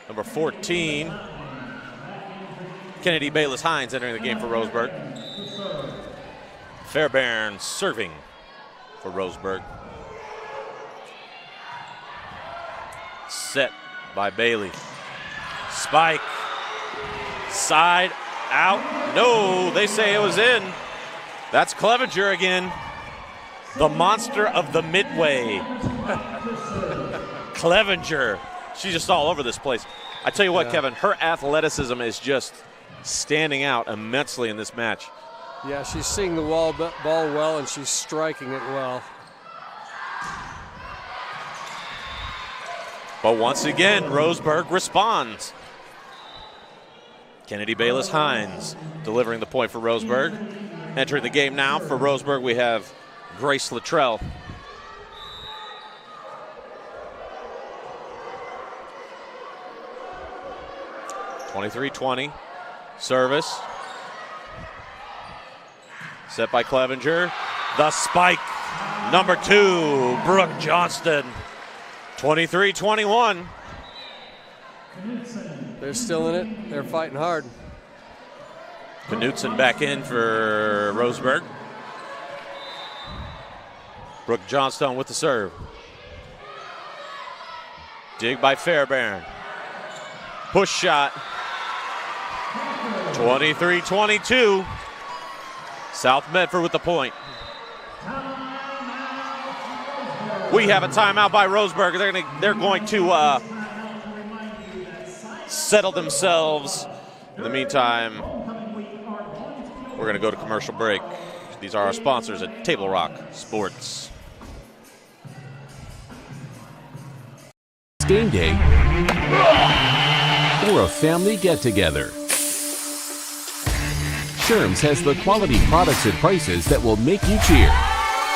Number 14. Kennedy Bayless Hines entering the game for Roseburg. Fairbairn serving for Roseburg. Set by Bailey. Spike. Side out. No, they say it was in. That's Clevenger again. The monster of the Midway. Clevenger. She's just all over this place. I tell you what, Kevin, her athleticism is just standing out immensely in this match. Yeah, she's seeing the ball well, and she's striking it well. But once again, Roseburg responds. Kennedy Bayless Hines delivering the point for Roseburg. Entering the game now for Roseburg, we have Grace Luttrell. (23-20) service. Set by Clevenger. The spike. Number 2, Brooke Johnston. 23-21. They're still in it. They're fighting hard. Knutson back in for Roseburg. Brooke Johnstone with the serve. Dig by Fairbairn. Push shot. 23-22. South Medford with the point. We have a timeout by Roseburg. They're going to settle themselves. In the meantime, we're going to go to commercial break. These are our sponsors at Table Rock Sports. Game day or a family get-together. Sherm's has the quality products and prices that will make you cheer.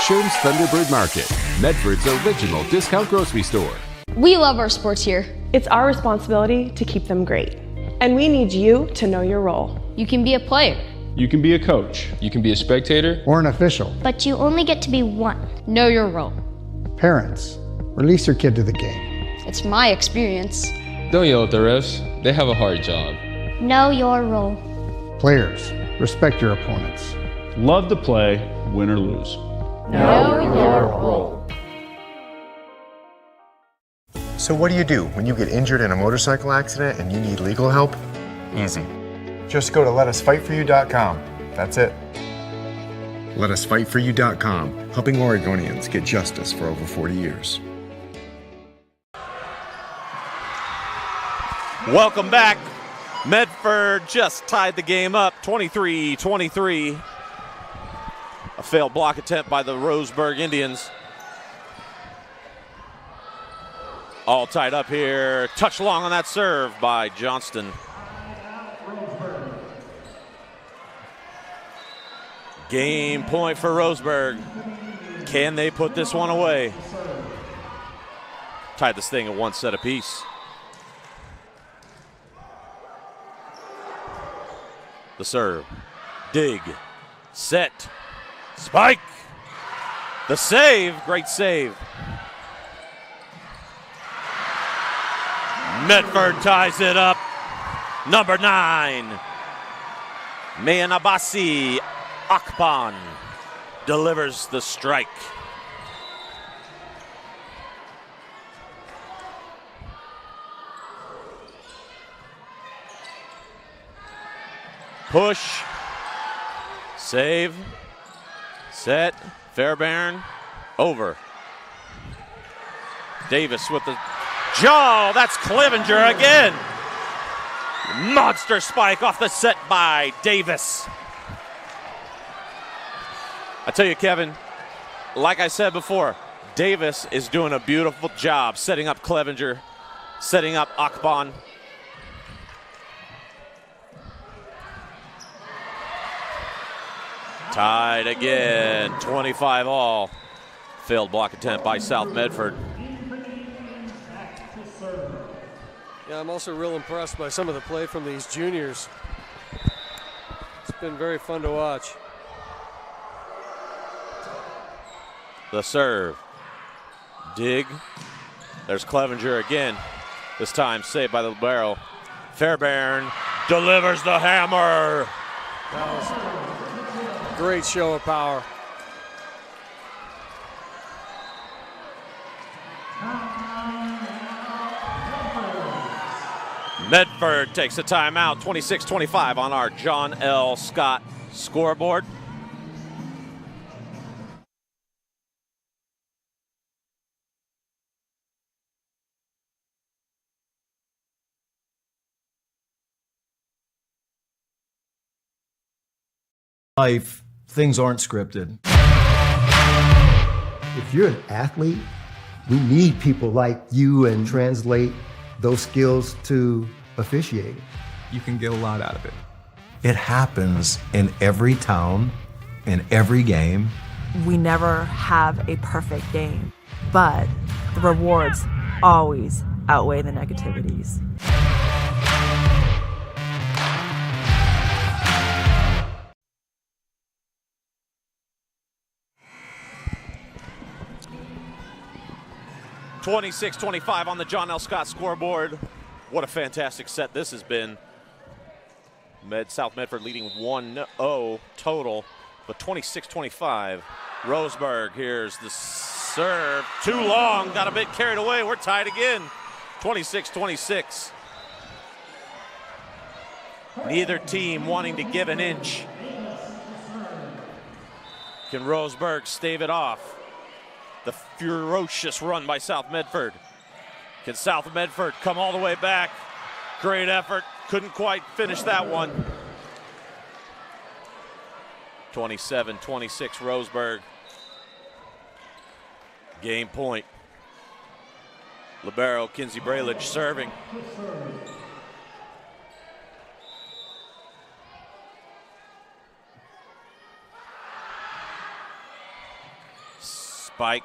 Sherm's Thunderbird Market, Medford's original discount grocery store. We love our sports here. It's our responsibility to keep them great. And we need you to know your role. You can be a player. You can be a coach. You can be a spectator. Or an official. But you only get to be one. Know your role. Parents, release your kid to the game. It's my experience. Don't yell at the refs. They have a hard job. Know your role. Players, respect your opponents. Love to play, win or lose. Know your role. So what do when you get injured in a motorcycle accident and you need legal help? Easy. Just go to letusfightforyou.com. That's it. LetUsFightForYou.com, helping Oregonians get justice for over 40 years. Welcome back. Medford just tied the game up, 23-23. A failed block attempt by the Roseburg Indians. All tied up here. Touch long on that serve by Johnston. Game point for Roseburg. Can they put this one away? Tied this thing at one set apiece. The serve. Dig. Set. Spike. The save. Great save. Medford ties it up. Number 9. Mayanabasi Akpan delivers the strike. Push. Save. Set. Fairbairn. Over. Davis with the jaw. That's Clevenger again. Monster spike off the set by Davis. I tell you, Kevin, like I said before, Davis is doing a beautiful job setting up Clevenger, setting up Akban. Tied again, 25 all. Failed block attempt by South Medford. Yeah, I'm also real impressed by some of the play from these juniors. It's been very fun to watch. The serve. Dig. There's Clevenger again. This time saved by the libero. Fairbairn delivers the hammer. That was a great show of power. Medford takes a timeout, 26-25 on our John L. Scott scoreboard. Life, things aren't scripted. If you're an athlete, we need people like you and translate those skills to officiating. You can get a lot out of it. It happens in every town, in every game. We never have a perfect game, but the rewards always outweigh the negativities. (26-25) on the John L. Scott scoreboard. What a fantastic set this has been. South Medford leading 1-0 total, but 26-25. Roseburg, here's the serve. Too long, got a bit carried away. We're tied again, 26-26. Neither team wanting to give an inch. Can Roseburg stave it off? The ferocious run by South Medford. Can South Medford come all the way back? Great effort. Couldn't quite finish that one. 27-26 Roseburg. Game point. Libero Kinsey Braylage serving. Spike.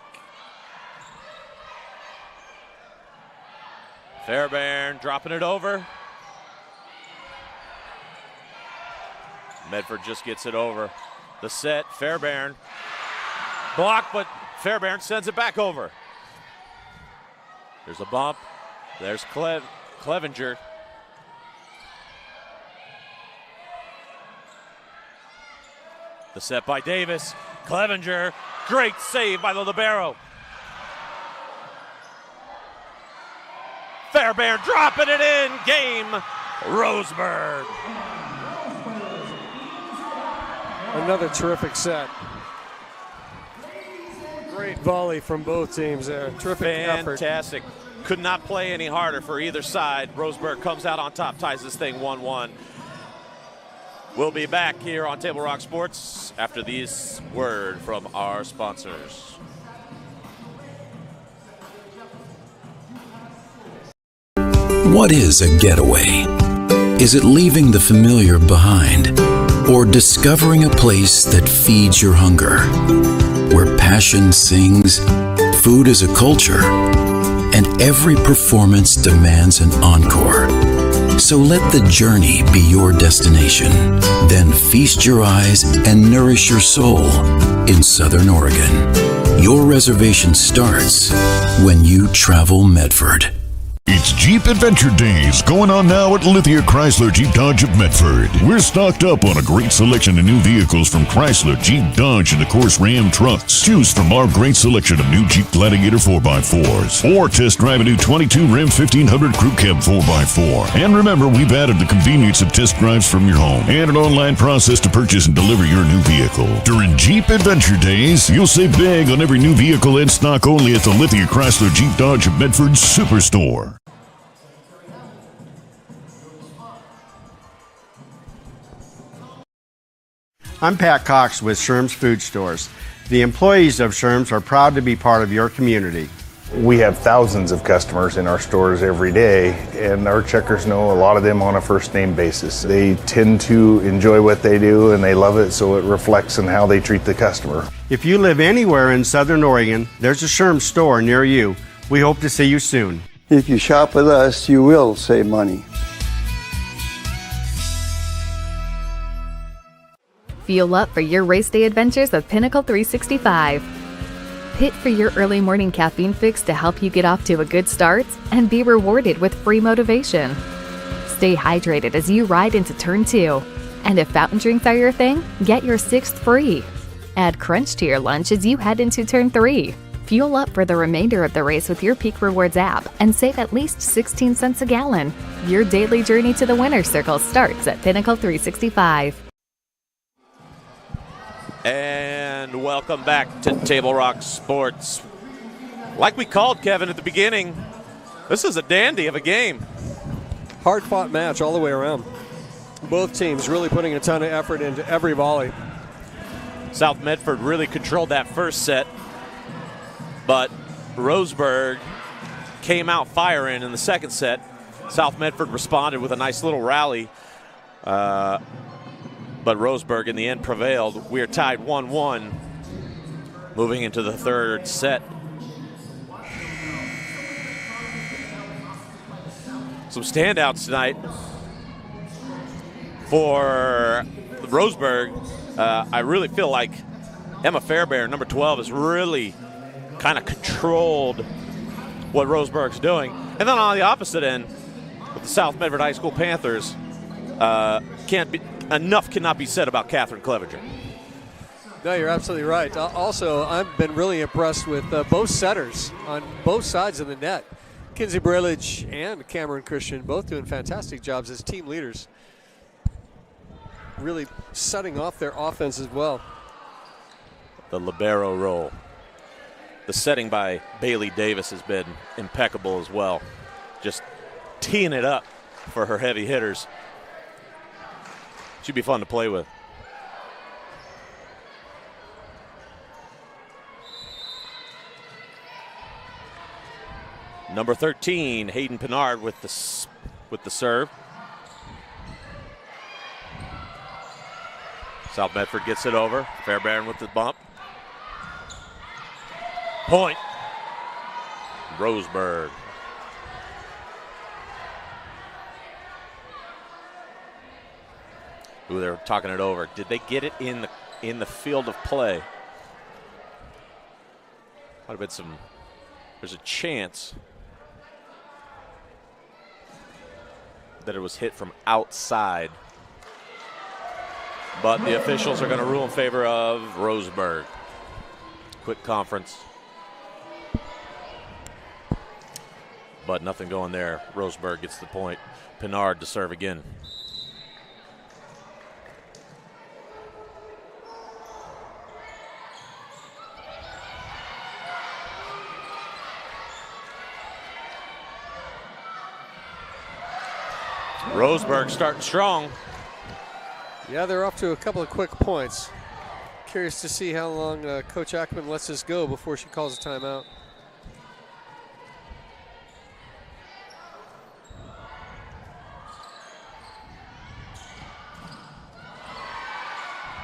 Fairbairn dropping it over. Medford just gets it over. The set, Fairbairn. Block, but Fairbairn sends it back over. There's a bump. There's Clevenger. The set by Davis. Clevenger, great save by the libero. Fairbairn dropping it in. Game, Roseburg. Another terrific set. Great volley from both teams there. Terrific effort. Fantastic. Could not play any harder for either side. Roseburg comes out on top, ties this thing 1-1. We'll be back here on Table Rock Sports after these word from our sponsors. What is a getaway? Is it leaving the familiar behind? Or discovering a place that feeds your hunger? Where passion sings, food is a culture, and every performance demands an encore. So let the journey be your destination. Then feast your eyes and nourish your soul in Southern Oregon. Your reservation starts when you travel Medford. It's Jeep Adventure Days going on now at Lithia Chrysler Jeep Dodge of Medford. We're stocked up on a great selection of new vehicles from Chrysler, Jeep, Dodge, and of course Ram trucks. Choose from our great selection of new Jeep Gladiator 4x4s or test drive a new 22 Ram 1500 Crew Cab 4x4. And remember, we've added the convenience of test drives from your home and an online process to purchase and deliver your new vehicle. During Jeep Adventure Days, you'll save big on every new vehicle in stock only at the Lithia Chrysler Jeep Dodge of Medford Superstore. I'm Pat Cox with Sherm's Food Stores. The employees of Sherm's are proud to be part of your community. We have thousands of customers in our stores every day, and our checkers know a lot of them on a first name basis. They tend to enjoy what they do and they love it, so it reflects in how they treat the customer. If you live anywhere in Southern Oregon, there's a Sherm's store near you. We hope to see you soon. If you shop with us, you will save money. Fuel up for your race day adventures with Pinnacle 365. Hit for your early morning caffeine fix to help you get off to a good start and be rewarded with free motivation. Stay hydrated as you ride into Turn 2. And if fountain drinks are your thing, get your 6th free. Add Crunch to your lunch as you head into Turn 3. Fuel up for the remainder of the race with your Peak Rewards app and save at least 16 cents a gallon. Your daily journey to the winner's circle starts at Pinnacle 365. And welcome back to Table Rock Sports. Like we called, Kevin, at the beginning, this is a dandy of a game. Hard-fought match all the way around. Both teams really putting a ton of effort into every volley. South Medford really controlled that first set, but Roseburg came out firing in the second set. South Medford responded with a nice little rally. But Roseburg in the end prevailed. We are tied 1-1 moving into the third set. Some standouts tonight for Roseburg. I really feel like Emma Fairbairn, number 12, has really kind of controlled what Roseburg's doing. And then on the opposite end, with the South Medford High School Panthers, enough cannot be said about Catherine Clevenger. No, you're absolutely right. Also, I've been really impressed with both setters on both sides of the net. Kinsey Braillage and Cameron Christian both doing fantastic jobs as team leaders. Really setting off their offense as well. The libero role. The setting by Bailey Davis has been impeccable as well. Just teeing it up for her heavy hitters. Should be fun to play with. Number 13, Hayden Pinard with the serve. South Medford gets it over. Fairbairn with the bump. Point. Roseburg. Ooh, they're talking it over. Did they get it in the field of play? Might have been some. There's a chance that it was hit from outside, but the officials are going to rule in favor of Roseburg. Quick conference, but nothing going there. Roseburg gets the point. Pinard to serve again. Roseburg starting strong. Yeah, they're off to a couple of quick points. Curious to see how long Coach Ackerman lets this go before she calls a timeout.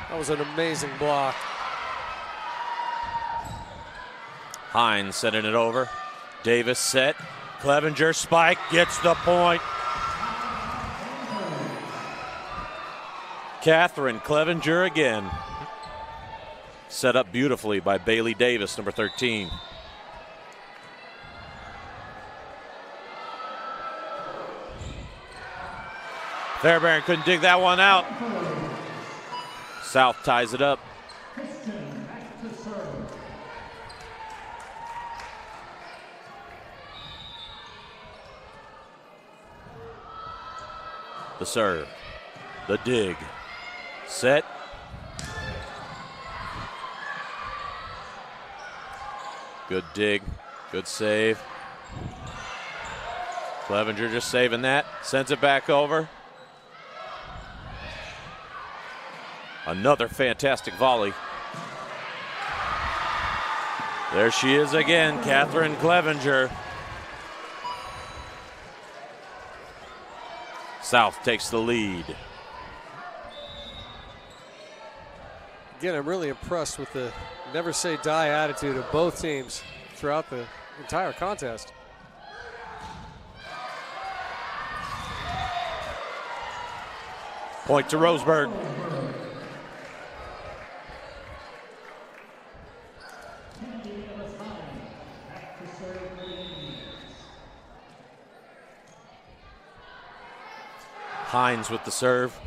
That was an amazing block. Hines sending it over. Davis set. Clevenger spike, gets the point. Catherine Clevenger again. Set up beautifully by Bailey Davis, number 13. Fairbairn couldn't dig that one out. South ties it up. The serve, the dig, set. Good dig, good save. Clevenger just saving that, sends it back over. Another fantastic volley. There she is again, Catherine Clevenger. South takes the lead. Again, I'm really impressed with the never say die attitude of both teams throughout the entire contest. Point to Roseburg. Hines with the serve.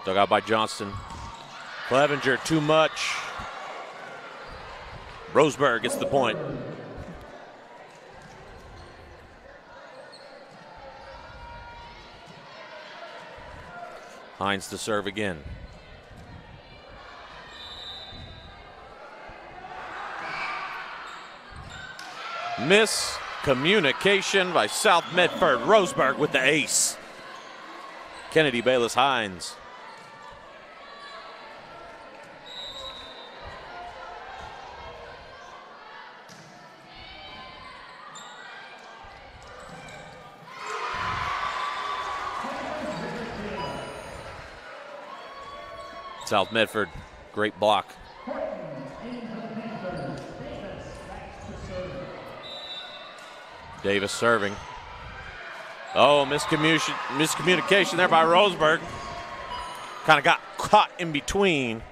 Dug out by Johnston. Clevenger, too much. Roseburg gets the point. Hines to serve again. Miscommunication by South Medford. Roseburg with the ace. Kennedy Bayless Hines. South Medford, great block. Davis serving. Oh, miscommunication there by Roseburg. Kind of got caught in between.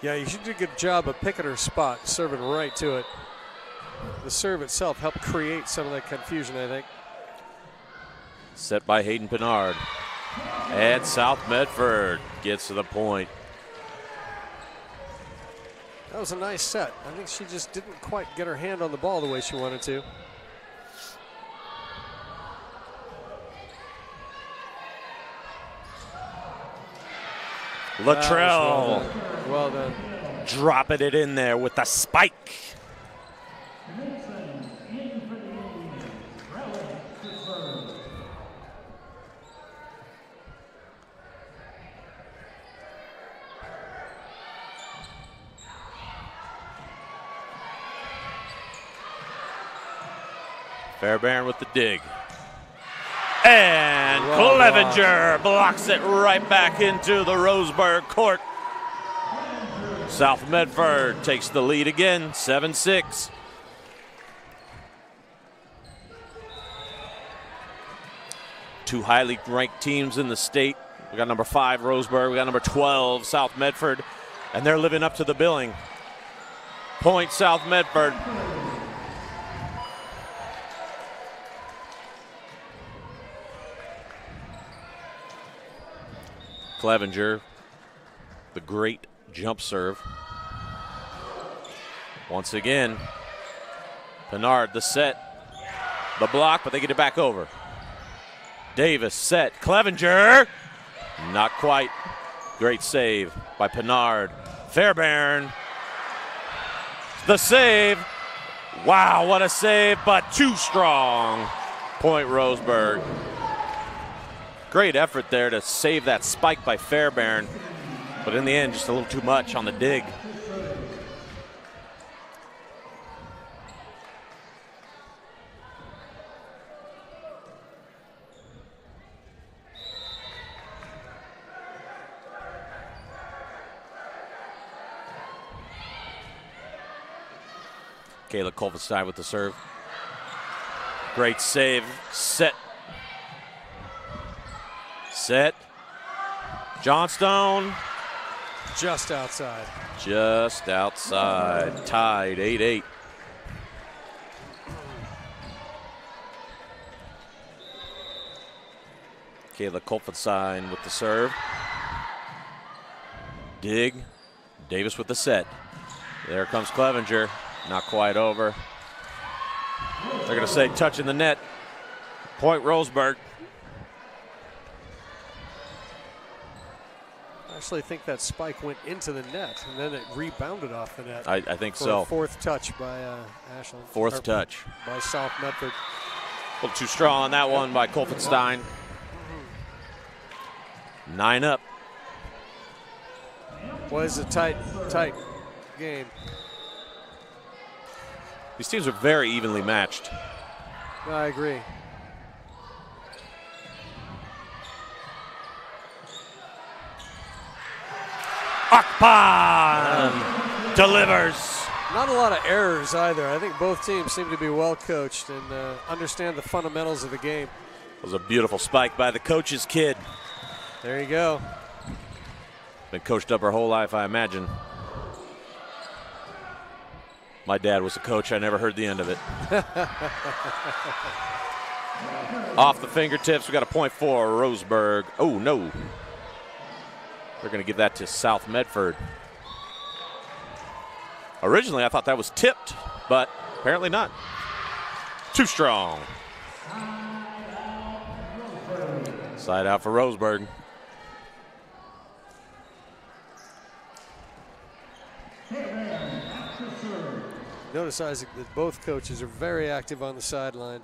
Yeah, you should do a good job of picking her spot, serving right to it. The serve itself helped create some of that confusion, I think. Set by Hayden Pinard. And South Medford gets to the point. That was a nice set. I think she just didn't quite get her hand on the ball the way she wanted to. Luttrell. Well done. Dropping it in there with the spike. Fairbairn with the dig. And Clevenger blocks it right back into the Roseburg court. South Medford takes the lead again, 7-6. Two highly ranked teams in the state. We got number 5, Roseburg. We got number 12, South Medford. And they're living up to the billing. Point South Medford. Clevenger, the great jump serve. Once again, Pinard, the set, the block, but they get it back over. Davis set, Clevenger, not quite. Great save by Pinard. Fairbairn, the save. Wow, what a save, but too strong. Point Roseburg. Great effort there to save that spike by Fairbairn, but in the end, just a little too much on the dig. Kayla Kolfenstein with the serve. Great save. Set. Johnstone. Just outside. Just outside. Tied 8-8. Kayla Kolfenstein with the serve. Dig. Davis with the set. There comes Clevenger. Not quite over. They're going to say touching the net. Point Roseburg. I actually think that spike went into the net, and then it rebounded off the net. I think for so. A fourth touch by Ashland. Fourth touch. By South Medford. A little too strong on that one by Kolfenstein. 9 up. Was a tight game. These teams are very evenly matched. I agree. Akpan delivers. Not a lot of errors either. I think both teams seem to be well coached and understand the fundamentals of the game. It was a beautiful spike by the coach's kid. There you go. Been coached up her whole life, I imagine. My dad was a coach. I never heard the end of it. Off the fingertips, we got a point for Roseburg. Oh, no. They're going to give that to South Medford. Originally, I thought that was tipped, but apparently not. Too strong. Side out for Roseburg. Notice, Isaac, that both coaches are very active on the sideline.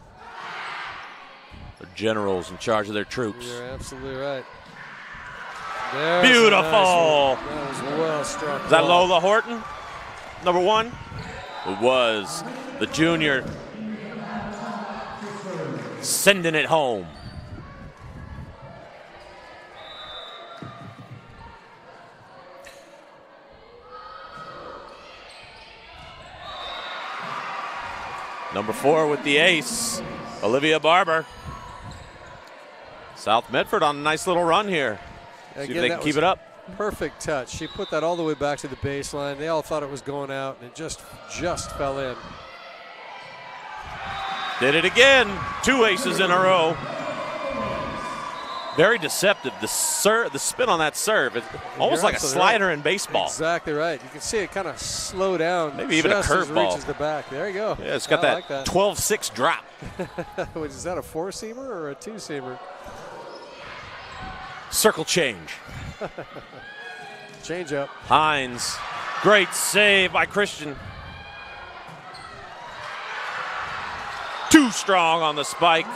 They're generals in charge of their troops. You're absolutely right. There's beautiful. Nice, that was well struck. Is that Lola Horton, number 1? It was the junior sending it home. Number 4 with the ace, Olivia Barber. South Medford on a nice little run here. See if they can keep it up. Perfect touch. She put that all the way back to the baseline. They all thought it was going out, and it just fell in. Did it again. 2 aces in a row. Very deceptive. The spin on that serve. It's almost like a slider in baseball. Exactly right. You can see it kind of slow down. Maybe even a curveball. Reaches the back. There you go. Yeah, it's got that 12-6 drop. Is that a 4-seamer or a 2-seamer? Circle change. Change up. Hines. Great save by Christian. Too strong on the spike.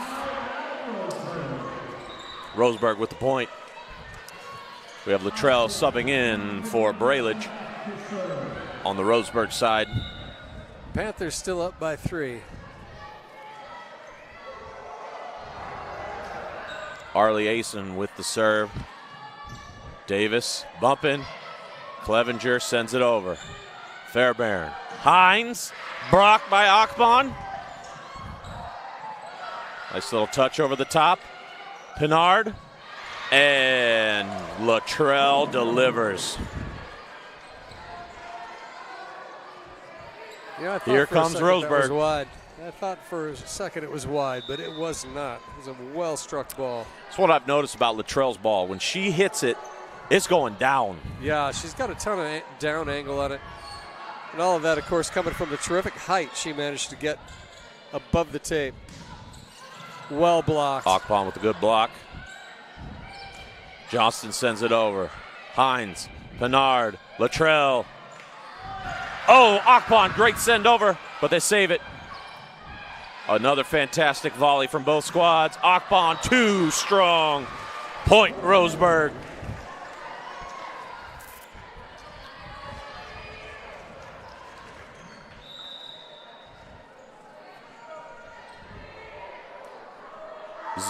Roseburg with the point. We have Luttrell subbing in for Braylage on the Roseburg side. Panthers still up by 3. Arlie Asen with the serve. Davis bumping. Clevenger sends it over. Fairbairn. Hines. Blocked by Akban. Nice little touch over the top. Pinard. And Luttrell delivers. Yeah, here comes Roseburg. Wide. I thought for a second it was wide, but it was not. It was a well-struck ball. That's what I've noticed about Luttrell's ball. When she hits it, it's going down. Yeah, she's got a ton of down angle on it. And all of that, of course, coming from the terrific height she managed to get above the tape. Well blocked. Akpan with a good block. Johnston sends it over. Hines, Pinard, Luttrell. Oh, Akpan, great send over, but they save it. Another fantastic volley from both squads. Akban too strong. Point Roseburg.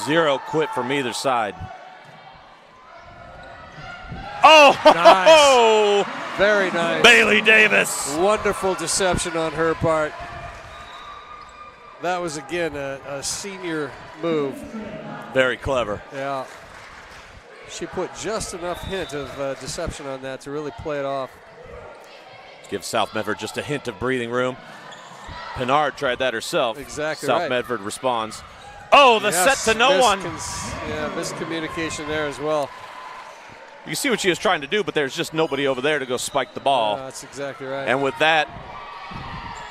Zero quit from either side. Oh, nice. Very nice. Bailey Davis. Wonderful deception on her part. That was, again, a senior move. Very clever. Yeah. She put just enough hint of deception on that to really play it off. Give South Medford just a hint of breathing room. Pinard tried that herself. Exactly South right. Medford responds. Oh, the Yes, set to no one. Yeah, miscommunication there as well. You see what she was trying to do, but there's just nobody over there to go spike the ball. That's exactly right. And with that,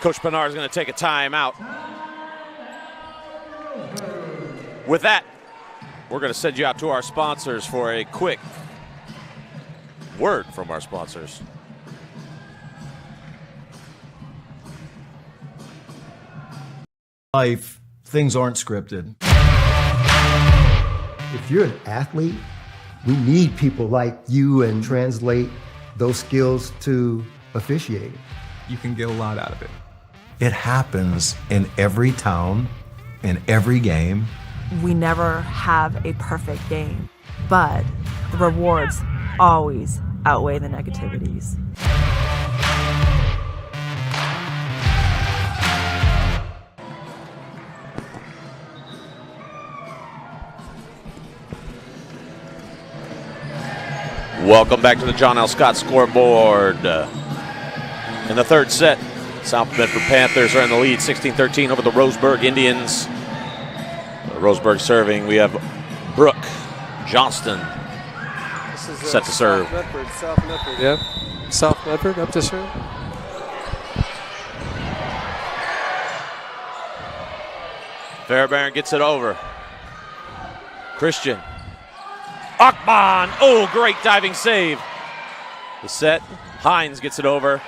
Coach Pinard is going to take a timeout. With that, we're going to send you out to our sponsors for a quick word from our sponsors. Life, things aren't scripted. If you're an athlete, we need people like you and translate those skills to officiating. You can get a lot out of it. It happens in every town, in every game. We never have a perfect game, but the rewards always outweigh the negativities. Welcome back to the John L. Scott scoreboard. In the third set, South Medford Panthers are in the lead, 16-13 over the Roseburg Indians. Roseburg serving. We have Brooke Johnston This is set to serve. South Medford. Yep. South Medford up to serve. Fairbairn gets it over. Christian. Akban. Oh, great diving save. The set. Hines gets it over.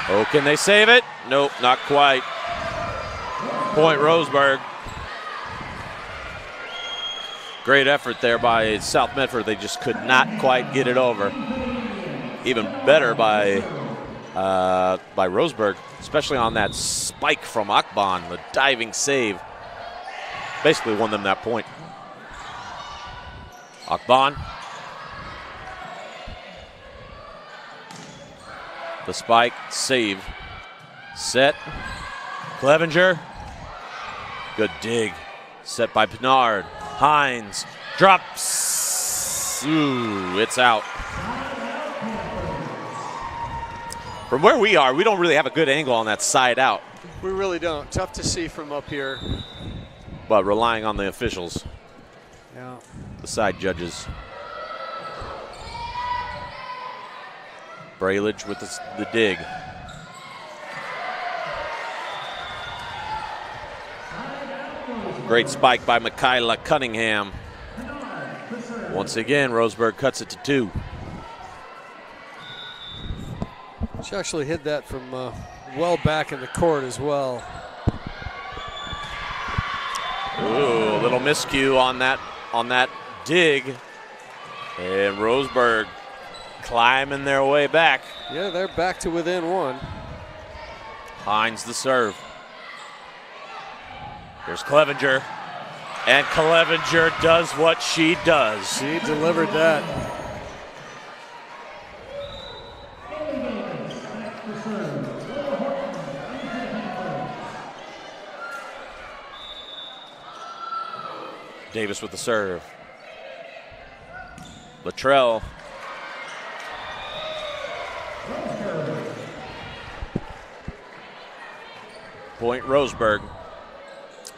Oh, can they save it? Nope, not quite. Point Roseburg. Great effort there by South Medford. They just could not quite get it over. Even better by Roseburg, especially on that spike from Akban, the diving save. Basically won them that point. Akban. The spike, save, set. Clevenger. Good dig. Set by Pinard. Hines drops. Ooh, it's out. From where we are, we don't really have a good angle on that side out. We really don't. Tough to see from up here. But relying on the officials. Yeah. The side judges. Braillage with the dig. Great spike by Michaela Cunningham. Once again, Roseburg cuts it to 2. She actually hit that from well back in the court as well. Ooh, a little miscue on that dig. And Roseburg climbing their way back. Yeah, they're back to within 1. Hines the serve. Here's Clevenger. And Clevenger does what she does. She delivered that. Davis with the serve. Luttrell. Point Roseburg.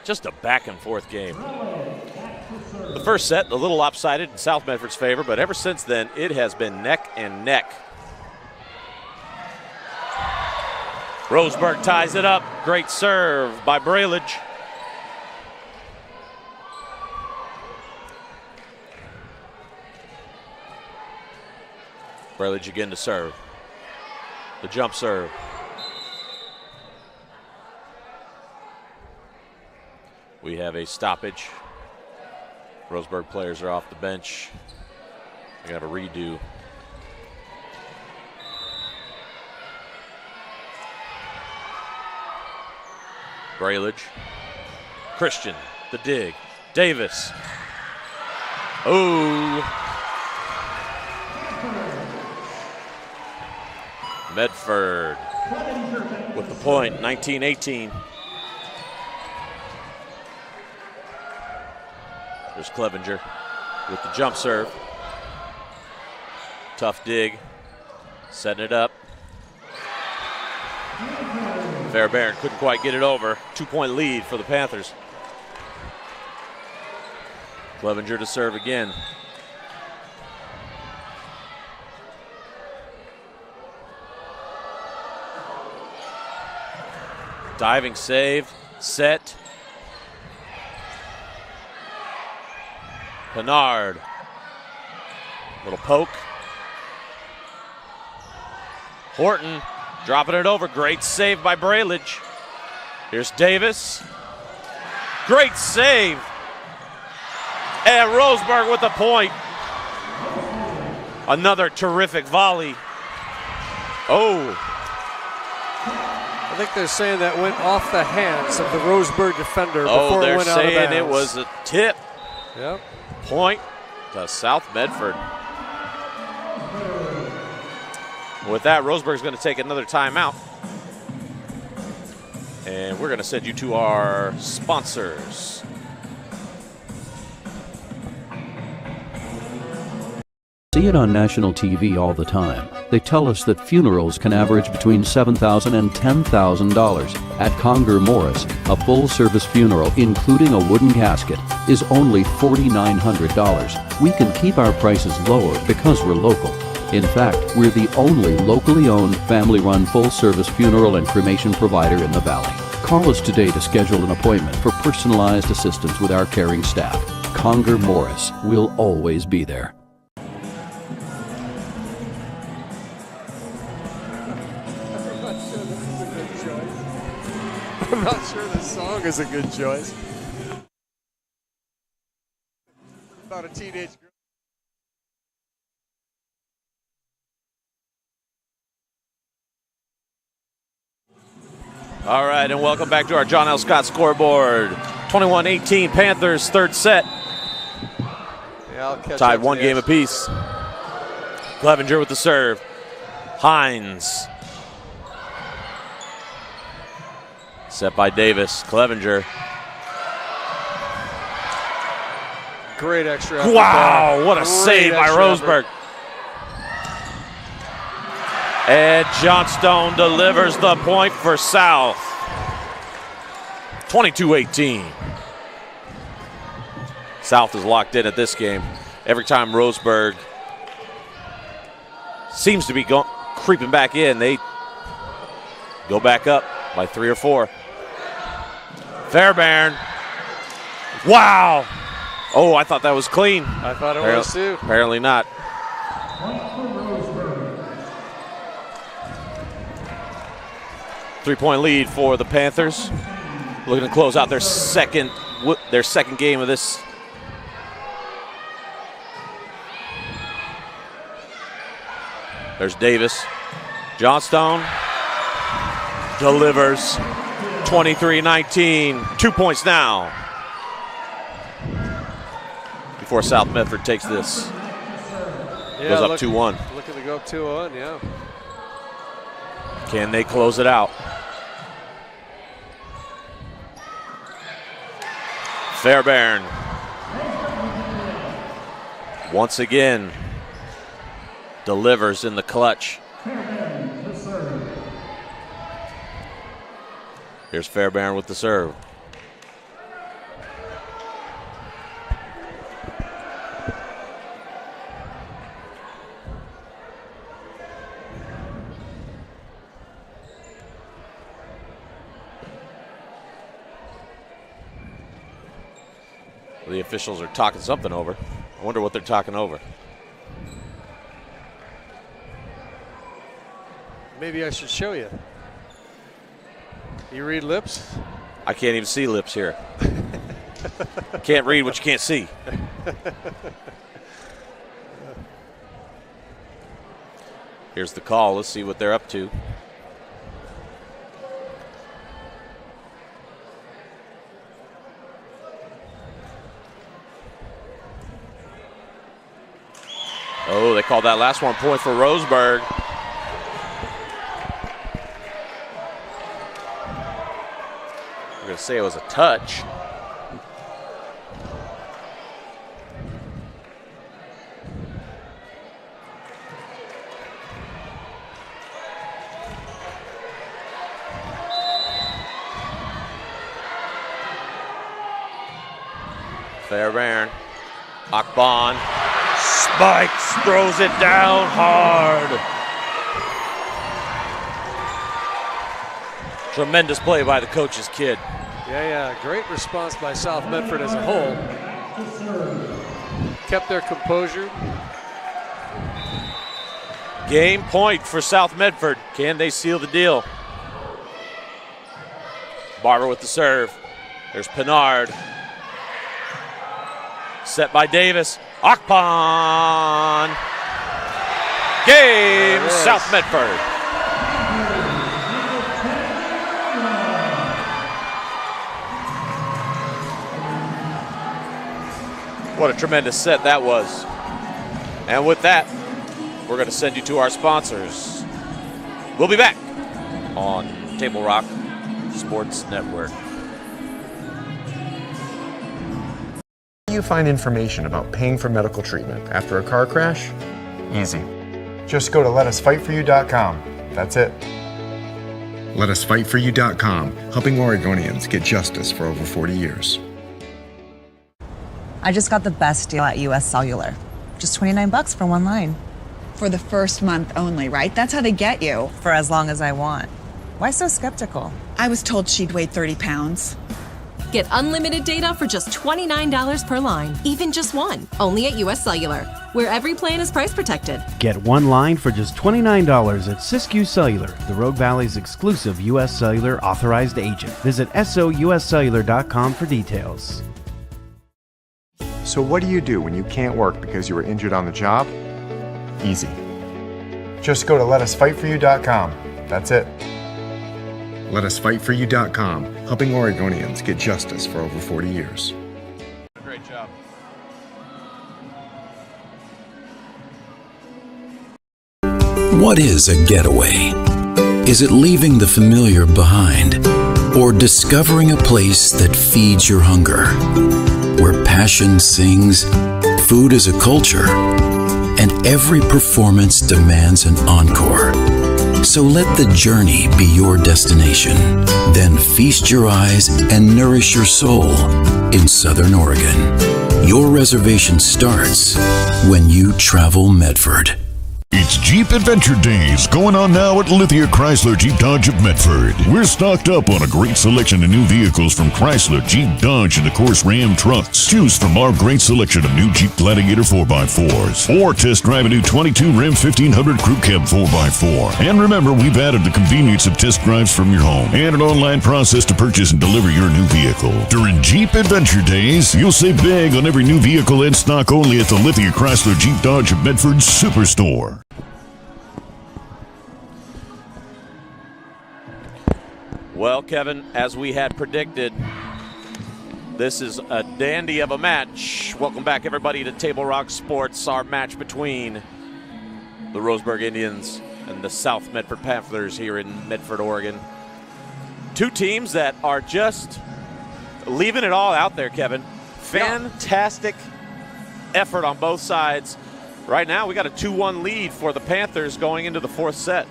Just a back and forth game. The first set, a little lopsided in South Medford's favor, but ever since then, it has been neck and neck. Roseburg ties it up. Great serve by Braillage. Braillage again to serve. The jump serve. We have a stoppage. Roseburg players are off the bench. We're going to have a redo. Braillage. Christian, the dig. Davis. Ooh. Medford with the point, 19-18. There's Clevenger with the jump serve. Tough dig, setting it up. Fairbairn couldn't quite get it over. 2-point lead for the Panthers. Clevenger to serve again. Diving save, set. Pinard. Little poke. Horton dropping it over. Great save by Braillage. Here's Davis. Great save. And Roseburg with the point. Another terrific volley. Oh. I think they're saying that went off the hands of the Roseburg defender before it went out of bounds. They're saying it was a tip. Yep. Point to South Medford. With that, Roseburg's going to take another timeout. And we're going to send you to our sponsors. See it on national TV all the time. They tell us that funerals can average between $7,000 and $10,000. At Conger Morris, a full-service funeral, including a wooden casket, is only $4,900. We can keep our prices lower because we're local. In fact, we're the only locally owned, family-run, full-service funeral and cremation provider in the Valley. Call us today to schedule an appointment for personalized assistance with our caring staff. Conger Morris, we'll always be there. I'm not sure the song is a good choice. About a teenage girl. All right, and welcome back to our John L. Scott scoreboard. 21-18 Panthers, third set. Yeah, I'll catch tied up to one the game action. apiece. Clevenger with the serve. Hines. Set by Davis. Clevenger. Great extra. Wow, what a save by Roseburg. And Johnstone delivers the point for South. 22-18. South is locked in at this game. Every time Roseburg seems to be creeping back in, they go back up by 3 or 4. Fairbairn. Wow. Oh, I thought that was clean. I thought it was too. Apparently not. 3-point lead for the Panthers. Looking to close out their second game of this. There's Davis. Johnstone delivers. 23-19. 2 points now. Before South Medford takes this. Goes up 2-1. Looking to go up 2-1, yeah. Can they close it out? Fairbairn. Once again, delivers in the clutch. Here's Fairbairn with the serve. The officials are talking something over. I wonder what they're talking over. Maybe I should show you. You read lips? I can't even see lips here. Can't read what you can't see. Here's the call. Let's see what they're up to. Oh, they called that last one point for Roseburg. We're going to say it was a touch. Fairbairn. Akban spikes, throws it down hard. Tremendous play by the coach's kid. Yeah, great response by South Medford as a whole. Kept their composure. Game point for South Medford. Can they seal the deal? Barber with the serve. There's Pinard. Set by Davis. Akpan. Game, South Medford. What a tremendous set that was. And with that, we're going to send you to our sponsors. We'll be back on Table Rock Sports Network. You find information about paying for medical treatment after a car crash? Easy. Just go to letusfightforyou.com. That's it. Letusfightforyou.com, helping Oregonians get justice for over 40 years. I just got the best deal at US Cellular. Just $29 for one line. For the first month only, right? That's how they get you. For as long as I want. Why so skeptical? I was told she'd weigh 30 pounds. Get unlimited data for just $29 per line, even just one, only at US Cellular, where every plan is price protected. Get one line for just $29 at Siskiyou Cellular, the Rogue Valley's exclusive US Cellular authorized agent. Visit souscellular.com for details. So what do you do when you can't work because you were injured on the job? Easy. Just go to letusfightforyou.com. That's it. Letusfightforyou.com, helping Oregonians get justice for over 40 years. Great job. What is a getaway? Is it leaving the familiar behind, or discovering a place that feeds your hunger, where passion sings, food is a culture, and every performance demands an encore? So let the journey be your destination. Then feast your eyes and nourish your soul in Southern Oregon. Your reservation starts when you travel Medford. It's Jeep Adventure Days going on now at Lithia Chrysler Jeep Dodge of Medford. We're stocked up on a great selection of new vehicles from Chrysler, Jeep, Dodge, and of course Ram trucks. Choose from our great selection of new Jeep Gladiator 4x4s or test drive a new 22 Ram 1500 Crew Cab 4x4. And remember, we've added the convenience of test drives from your home and an online process to purchase and deliver your new vehicle. During Jeep Adventure Days, you'll save big on every new vehicle in stock only at the Lithia Chrysler Jeep Dodge of Medford Superstore. Well, Kevin, as we had predicted, this is a dandy of a match. Welcome back, everybody, to Table Rock Sports, our match between the Roseburg Indians and the South Medford Panthers here in Medford, Oregon. Two teams that are just leaving it all out there, Kevin. Fantastic effort on both sides. Right now, we got a 2-1 lead for the Panthers going into the fourth set.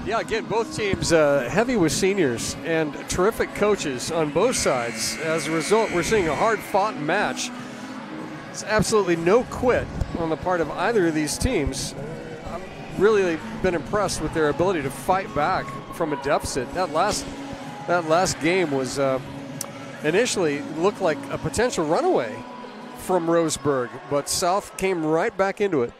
Yeah, again, both teams heavy with seniors and terrific coaches on both sides. As a result, we're seeing a hard-fought match. It's absolutely no quit on the part of either of these teams. I've really been impressed with their ability to fight back from a deficit. That last game was initially looked like a potential runaway from Roseburg, but South came right back into it.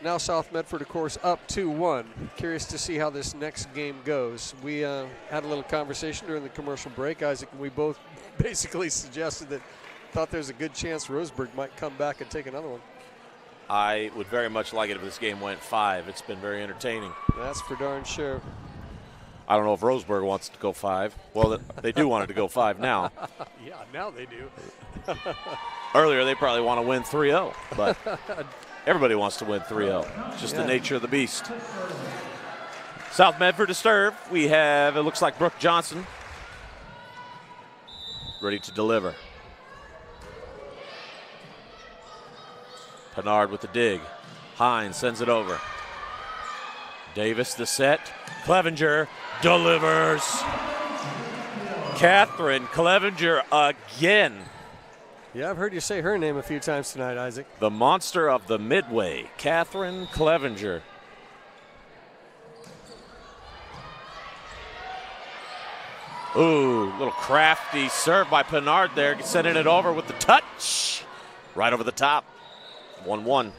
Now South Medford, of course, up 2-1. Curious to see how this next game goes. We had a little conversation during the commercial break, Isaac, and we both basically suggested that thought there's a good chance Roseburg might come back and take another one. I would very much like it if this game went 5. It's been very entertaining. That's for darn sure. I don't know if Roseburg wants to go 5. Well, they do want it to go 5 now. Yeah, now they do. Earlier, they probably want to win 3-0, but everybody wants to win 3-0. It's just the nature of the beast. South Medford to serve. We have, it looks like Brooke Johnson ready to deliver. Pennard with the dig. Hines sends it over. Davis the set. Clevenger delivers. Catherine Clevenger again. Yeah, I've heard you say her name a few times tonight, Isaac. The monster of the Midway, Catherine Clevenger. Ooh, little crafty serve by Pennard there, sending it over with the touch. Right over the top. 1-1.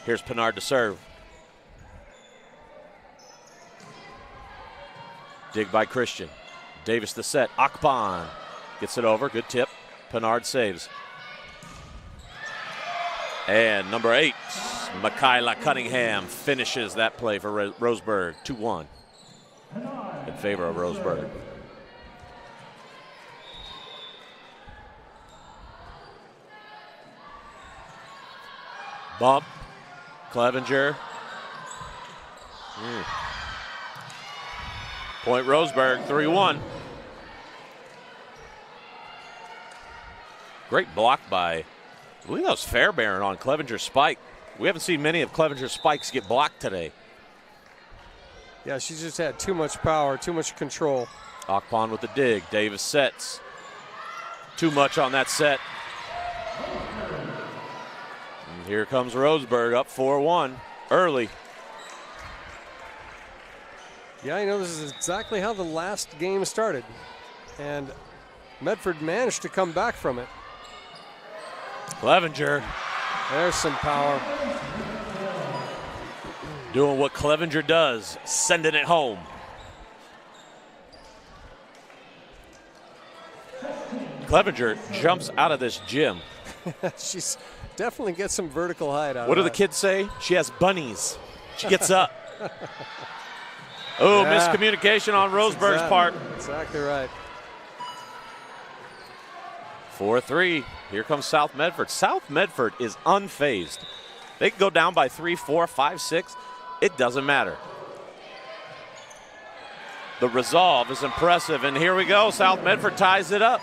Here's Pennard to serve. Dig by Christian. Davis the set. Akpan gets it over. Good tip. Pennard saves. And number 8, Michaela Cunningham finishes that play for Roseburg. 2-1 in favor of Roseburg. Bump. Clevenger. Point Roseburg, 3-1. Great block by, I believe that was Fairbairn on Clevenger's spike. We haven't seen many of Clevenger's spikes get blocked today. Yeah, she just had too much power, too much control. Akpan with the dig. Davis sets. Too much on that set. And here comes Roseburg up 4-1 early. Yeah, you know, this is exactly how the last game started. And Medford managed to come back from it. Clevenger. There's some power. Doing what Clevenger does, sending it home. Clevenger jumps out of this gym. She's definitely gets some vertical height out What of do the kids say? She has bunnies. She gets up. Oh, yeah. Miscommunication on Roseburg's part. Exactly right. 4-3. Here comes South Medford. South Medford is unfazed. They can go down by 3, 4, 5, 6. It doesn't matter. The resolve is impressive, and here we go. South Medford ties it up.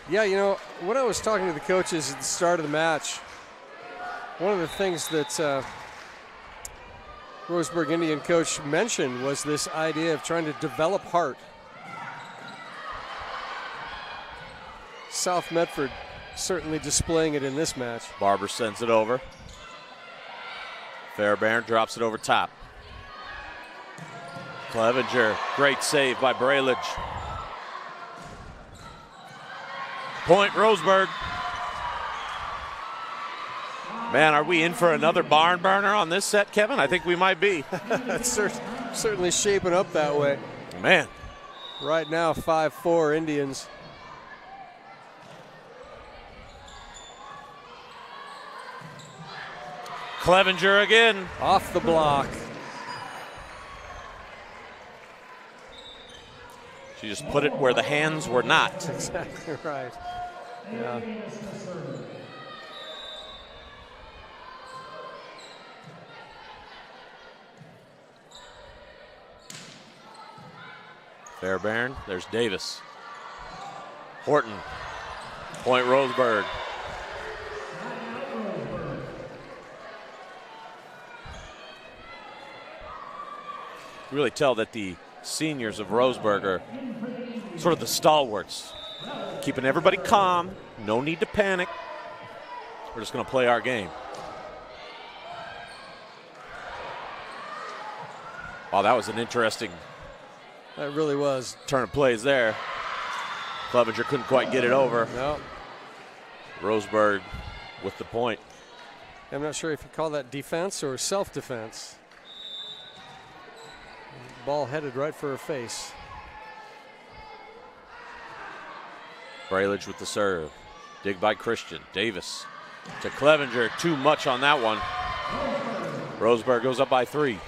Yeah, you know, when I was talking to the coaches at the start of the match, one of the things that Roseburg Indian coach mentioned was this idea of trying to develop heart. South Medford certainly displaying it in this match. Barber sends it over. Fairbairn drops it over top. Clevenger, great save by Braillage. Point Roseburg. Man, are we in for another barn burner on this set, Kevin? I think we might be. It's certainly shaping up that way. Man. Right now, 5-4 Indians. Clevenger again. Off the block. She just put it where the hands were not. Exactly right. Yeah. Fairbairn, there's Davis. Horton, point Roseburg. You really tell that the seniors of Roseburg are sort of the stalwarts, keeping everybody calm, no need to panic. We're just going to play our game. Oh, that was an interesting That really was. turn of plays there. Clevenger couldn't quite get it over. No. Roseburg with the point. I'm not sure if you call that defense or self-defense. Ball headed right for her face. Braillage with the serve. Dig by Christian. Davis to Clevenger. Too much on that one. Roseburg goes up by 3.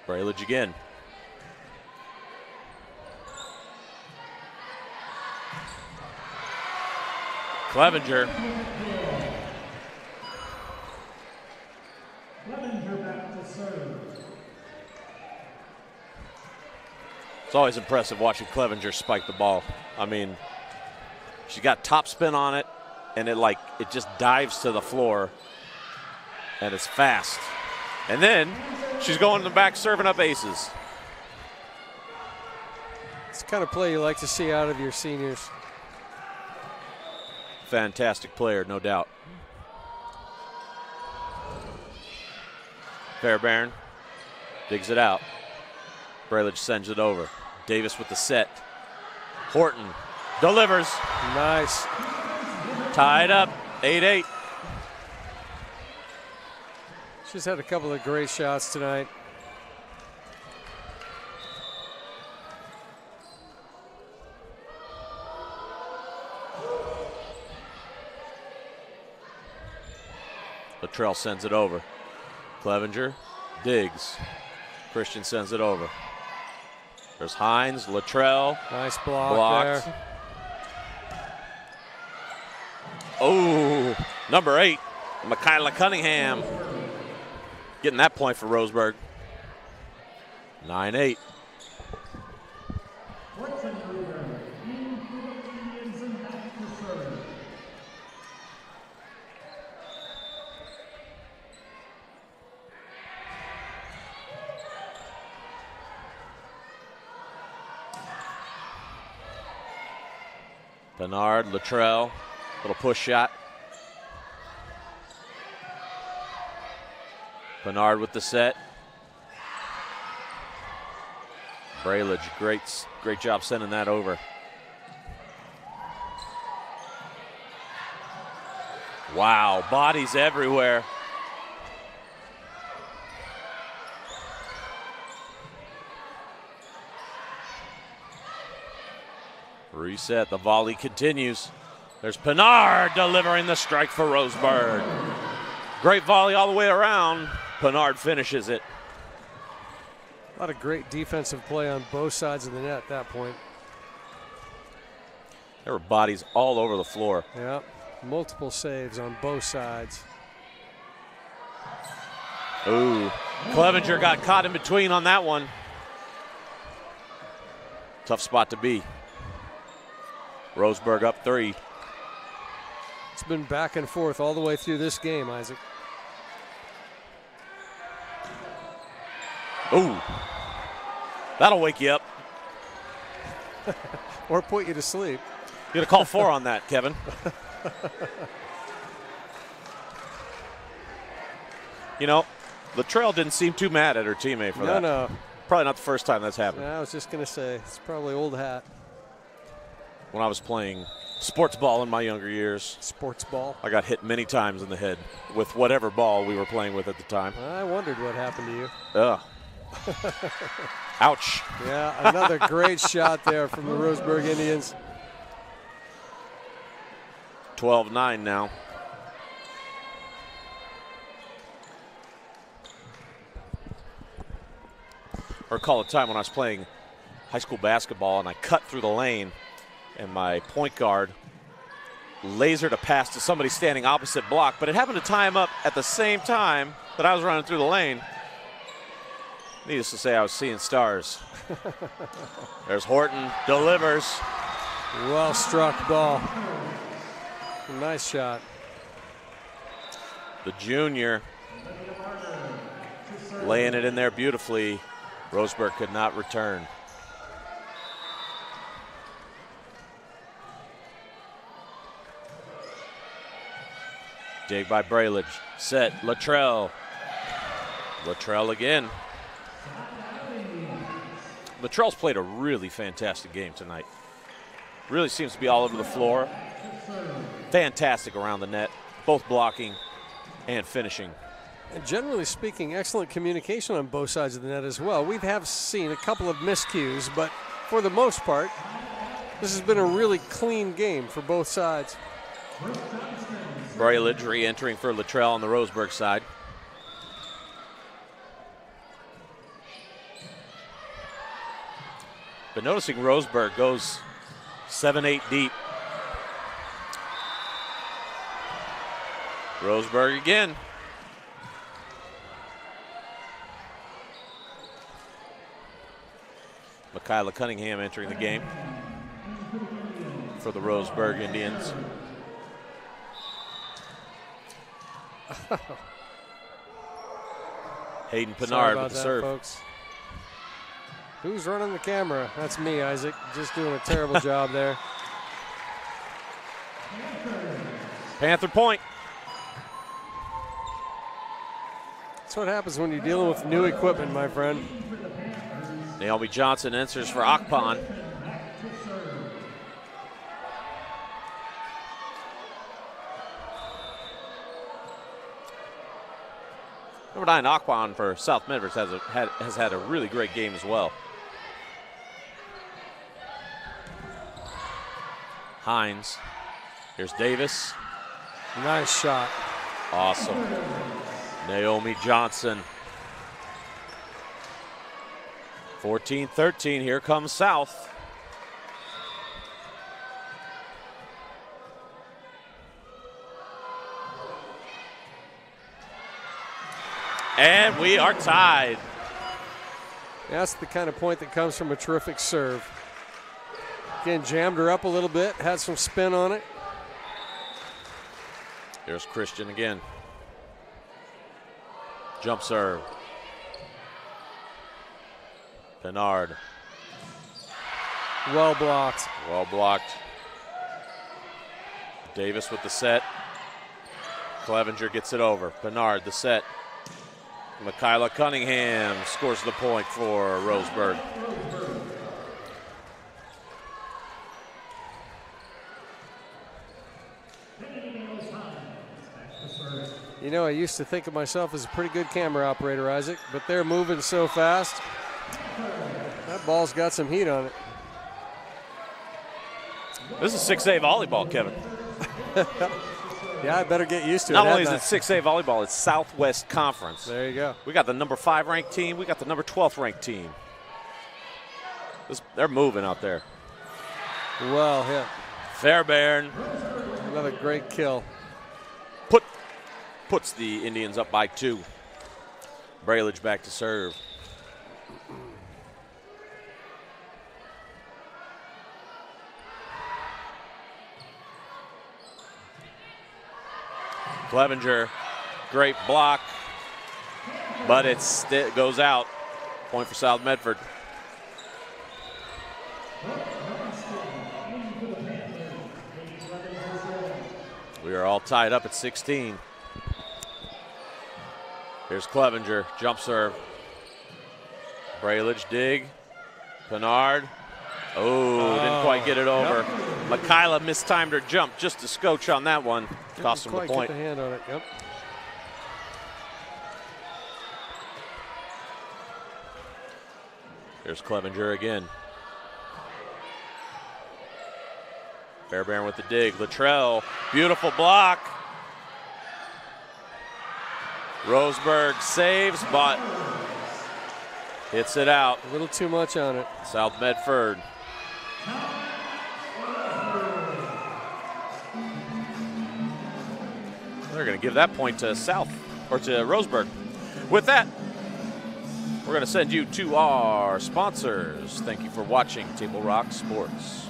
Braillage again. Clevenger. It's always impressive watching Clevenger spike the ball. I mean, she got top spin on it, and it just dives to the floor, and it's fast. And then she's going to the back, serving up aces. It's the kind of play you like to see out of your seniors. Fantastic player, no doubt. Fairbairn digs it out. Braillage sends it over. Davis with the set. Horton delivers. Nice. Tied up, 8-8. She's had a couple of great shots tonight. Luttrell sends it over. Clevenger digs. Christian sends it over. There's Hines, Luttrell. Nice block blocked. there. Oh, number 8, Michaela Cunningham. Getting that point for Roseburg. 9-8. Bernard, Luttrell, little push shot. Bernard with the set. Braillage, great job sending that over. Wow, bodies everywhere. Reset, the volley continues. There's Pinard delivering the strike for Roseburg. Great volley all the way around. Pinard finishes it. A lot of great defensive play on both sides of the net at that point. There were bodies all over the floor. Yeah, multiple saves on both sides. Ooh, Clevenger got caught in between on that one. Tough spot to be. Roseburg up 3. It's been back and forth all the way through this game, Isaac. Ooh, that'll wake you up. Or put you to sleep. You got to call 4 on that, Kevin. You know, Luttrell didn't seem too mad at her teammate for that. No. Probably not the first time that's happened. I was just going to say, it's probably old hat. When I was playing sports ball in my younger years. Sports ball? I got hit many times in the head with whatever ball we were playing with at the time. I wondered what happened to you. Ugh. Ouch. Yeah, another great shot there from the Roseburg Indians. 12-9 now. I recall a time when I was playing high school basketball and I cut through the lane and my point guard lasered a pass to somebody standing opposite block, but it happened to tie him up at the same time that I was running through the lane. Needless to say, I was seeing stars. There's Horton, delivers. Well struck ball. Nice shot. The junior laying it in there beautifully. Roseburg could not return. Dig by Braylage. Set. Luttrell. Luttrell again. Luttrell's played a really fantastic game tonight. Really seems to be all over the floor. Fantastic around the net, both blocking and finishing. And generally speaking, excellent communication on both sides of the net as well. We have seen a couple of miscues, but for the most part, this has been a really clean game for both sides. Braylage re-entering for Luttrell on the Roseburg side. But noticing Roseburg goes 7-8 deep. Roseburg again. Michaela Cunningham entering the game for the Roseburg Indians. Hayden Pinard with the serve. Folks. Who's running the camera? That's me, Isaac. Just doing a terrible job there. Panther point. That's what happens when you're dealing with new equipment, my friend. Naomi Johnson answers for Akpan. Number 9, Akpan for South Medford has had a really great game as well. Hines. Here's Davis. Nice shot. Awesome. Naomi Johnson. 14-13, here comes South. And we are tied. That's the kind of point that comes from a terrific serve. Again, jammed her up a little bit, had some spin on it. Here's Christian again. Jump serve. Pinard. Well blocked. Well blocked. Davis with the set. Clevenger gets it over. Pinard, the set. Michaela Cunningham scores the point for Roseburg. You know, I used to think of myself as a pretty good camera operator, Isaac, but they're moving so fast. That ball's got some heat on it. This is 6A volleyball, Kevin. Yeah, I better get used to it. Not only is it 6A volleyball, it's Southwest Conference. There you go. We got the number 5 ranked team. We got the number 12th ranked team. They're moving out there. Well hit. Fairbairn. Another great kill. Puts the Indians up by 2. Braylage back to serve. Clevenger, great block, but it goes out. Point for South Medford. We are all tied up at 16. Here's Clevenger, jump serve. Braylage dig. Pinard. Oh, didn't quite get it over. Yep. Michaela mistimed her jump just a scotch on that one. Cost him the point. Get the hand on it. Yep. Here's Clevenger again. Fairbairn with the dig. Luttrell, beautiful block. Roseburg saves, but hits it out. A little too much on it. South Medford. They're going to give that point to South, or to Roseburg. With that, we're going to send you to our sponsors. Thank you for watching Table Rock Sports.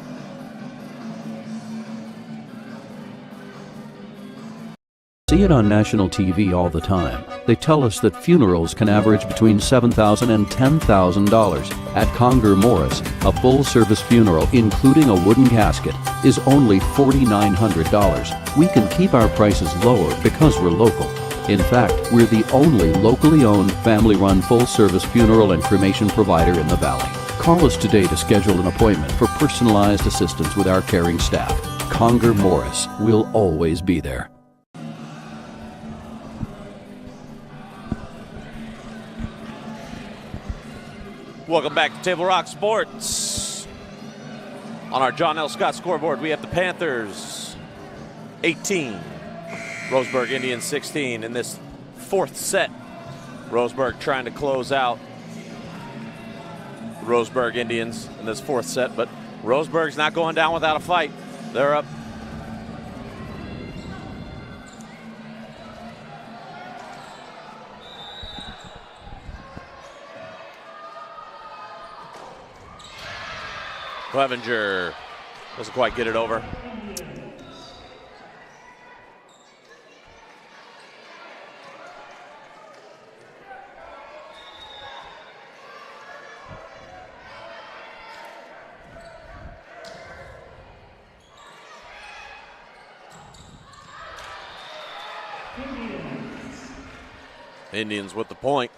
see it on national TV all the time. They tell us that funerals can average between $7,000 and $10,000. At Conger Morris, a full-service funeral, including a wooden casket, is only $4,900. We can keep our prices lower because we're local. In fact, we're the only locally owned, family-run, full-service funeral and cremation provider in the Valley. Call us today to schedule an appointment for personalized assistance with our caring staff. Conger Morris will always be there. Welcome back to Table Rock Sports. On our John L. Scott scoreboard, we have the Panthers 18, Roseburg Indians 16 in this fourth set. Roseburg trying to close out Roseburg Indians in this fourth set, but Roseburg's not going down without a fight. They're up. Clevenger doesn't quite get it over. Indians with the point,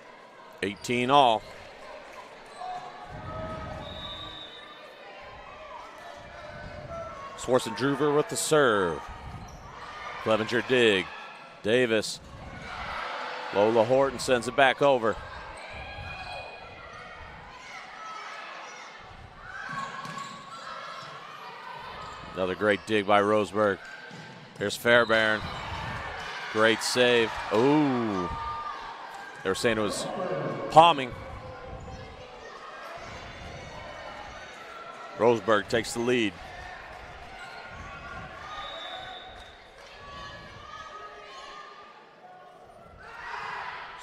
18 all. Schwarzenegger with the serve. Clevenger dig. Davis. Lola Horton sends it back over. Another great dig by Roseburg. Here's Fairbairn. Great save. Ooh. They were saying it was palming. Roseburg takes the lead.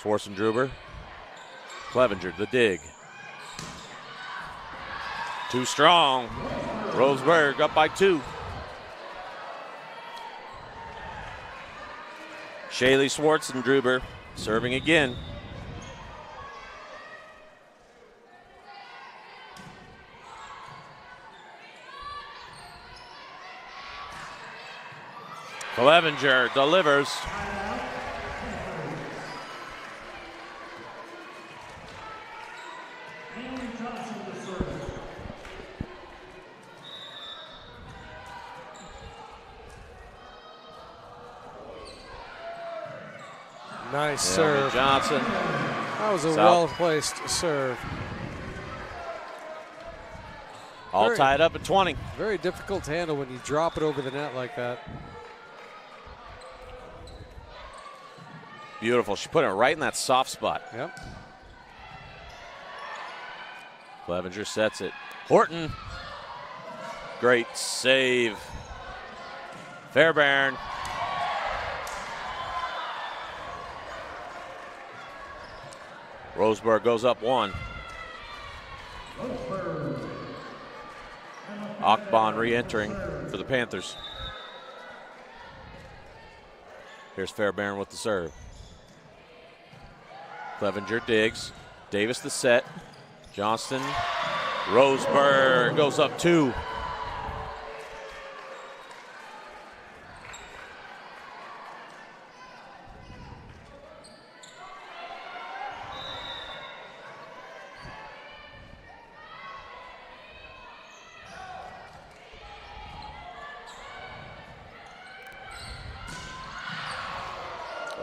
Schwarzenegger. Clevenger, the dig. Too strong. Roseburg up by 2. Shaylee Schwarzenegger serving again. Clevenger delivers. Nice serve. Johnson. That was a well-placed serve. All tied up at 20. Very difficult to handle when you drop it over the net like that. Beautiful. She put it right in that soft spot. Yep. Clevenger sets it. Horton. Great save. Fairbairn. Roseburg goes up 1. Akbon re-entering for the Panthers. Here's Fairbairn with the serve. Clevenger digs. Davis the set. Johnston. Roseburg goes up 2.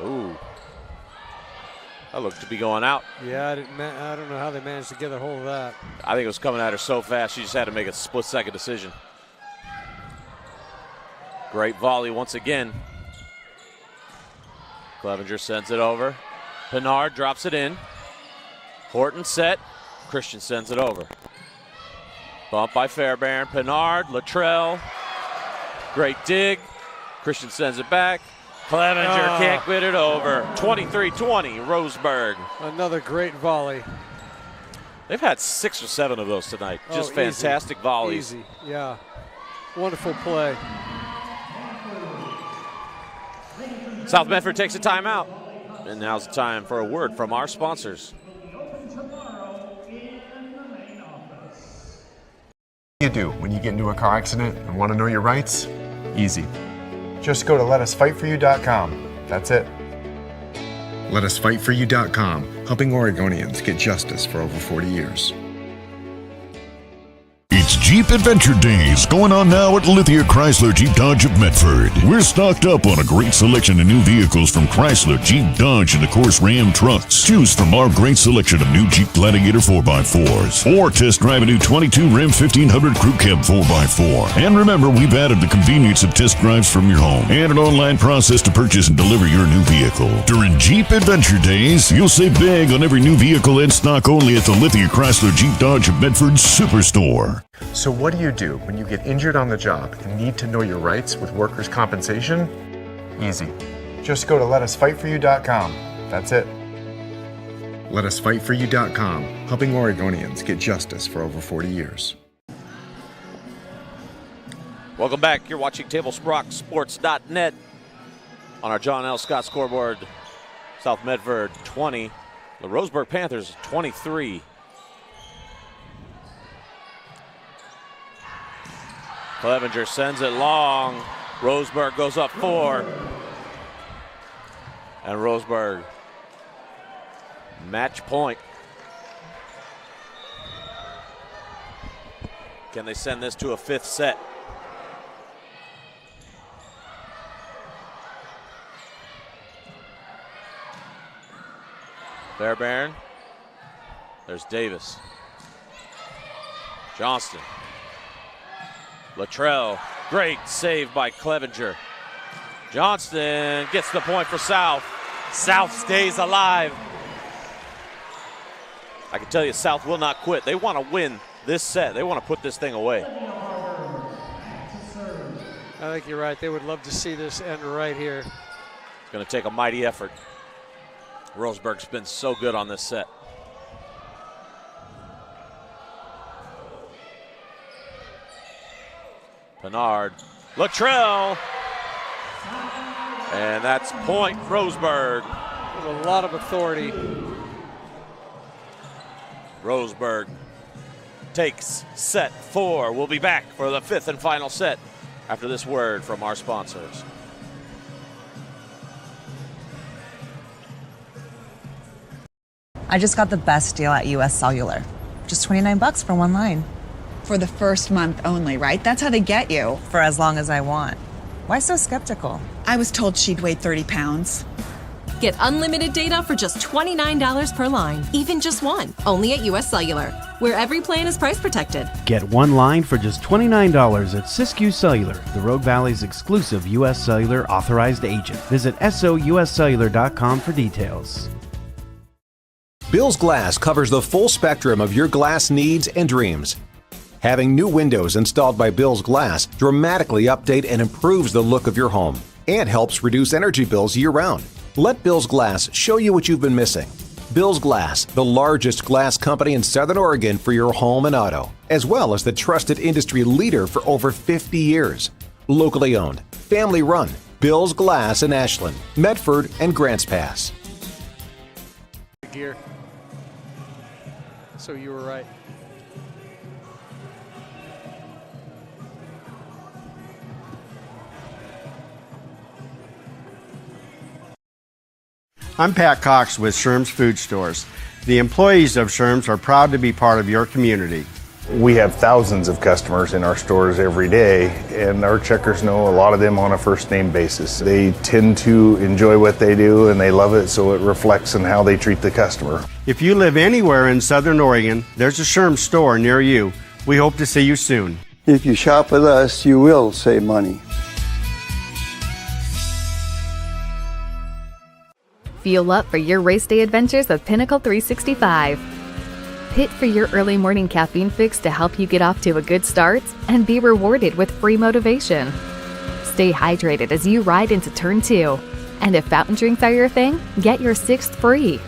Ooh. That looked to be going out. Yeah, I don't know how they managed to get a hold of that. I think it was coming at her so fast, she just had to make a split-second decision. Great volley once again. Clevenger sends it over. Pinard drops it in. Horton set. Christian sends it over. Bump by Fairbairn. Pinard, Luttrell. Great dig. Christian sends it back. Clevenger can't get it over. 23-20, Roseburg. Another great volley. They've had 6 or 7 of those tonight. Just fantastic volleys. Easy, yeah. Wonderful play. South Medford takes a timeout. And now's the time for a word from our sponsors. What do you do when you get into a car accident and want to know your rights? Easy. Just go to letusfightforyou.com. That's it. Letusfightforyou.com, helping Oregonians get justice for over 40 years. It's Jeep Adventure Days going on now at Lithia Chrysler Jeep Dodge of Medford. We're stocked up on a great selection of new vehicles from Chrysler, Jeep, Dodge, and of course Ram trucks. Choose from our great selection of new Jeep Gladiator 4x4s or test drive a new 22 Ram 1500 Crew Cab 4x4. And remember, we've added the convenience of test drives from your home and an online process to purchase and deliver your new vehicle. During Jeep Adventure Days, you'll save big on every new vehicle in stock only at the Lithia Chrysler Jeep Dodge of Medford Superstore. So what do you do when you get injured on the job and need to know your rights with workers' compensation? Easy. Just go to letusfightforyou.com. That's it. Letusfightforyou.com, helping Oregonians get justice for over 40 years. Welcome back. You're watching TablesProckSports.net. On our John L. Scott scoreboard, South Medford 20, the Roseburg Panthers 23. Clevenger sends it long. Roseburg goes up 4. And Roseburg, match point. Can they send this to a 5th set? Fairbairn. There's Davis. Johnston. Luttrell, great save by Clevenger. Johnston gets the point for South. South stays alive. I can tell you South will not quit. They want to win this set. They want to put this thing away. I think you're right. They would love to see this end right here. It's going to take a mighty effort. Roseburg's been so good on this set. Bernard, Luttrell, and that's point Roseburg. With a lot of authority. Roseburg takes set 4. We'll be back for the 5th and final set after this word from our sponsors. I just got the best deal at US Cellular. Just $29 for one line. For the first month only, right? That's how they get you. For as long as I want. Why so skeptical? I was told she'd weigh 30 pounds. Get unlimited data for just $29 per line, even just one. Only at US Cellular, where every plan is price protected. Get one line for just $29 at Siskiyou Cellular, the Rogue Valley's exclusive US Cellular authorized agent. Visit souscellular.com for details. Bill's Glass covers the full spectrum of your glass needs and dreams. Having new windows installed by Bill's Glass dramatically update and improves the look of your home and helps reduce energy bills year-round. Let Bill's Glass show you what you've been missing. Bill's Glass, the largest glass company in Southern Oregon for your home and auto, as well as the trusted industry leader for over 50 years. Locally owned, family run, Bill's Glass in Ashland, Medford, and Grants Pass. Gear. So you were right. I'm Pat Cox with Sherm's Food Stores. The employees of Sherm's are proud to be part of your community. We have thousands of customers in our stores every day, and our checkers know a lot of them on a first name basis. They tend to enjoy what they do and they love it, so it reflects in how they treat the customer. If you live anywhere in Southern Oregon, there's a Sherm's store near you. We hope to see you soon. If you shop with us, you will save money. Fuel up for your race day adventures with Pinnacle 365. Pit for your early morning caffeine fix to help you get off to a good start and be rewarded with free motivation. Stay hydrated as you ride into Turn 2. And if fountain drinks are your thing, get your 6th free.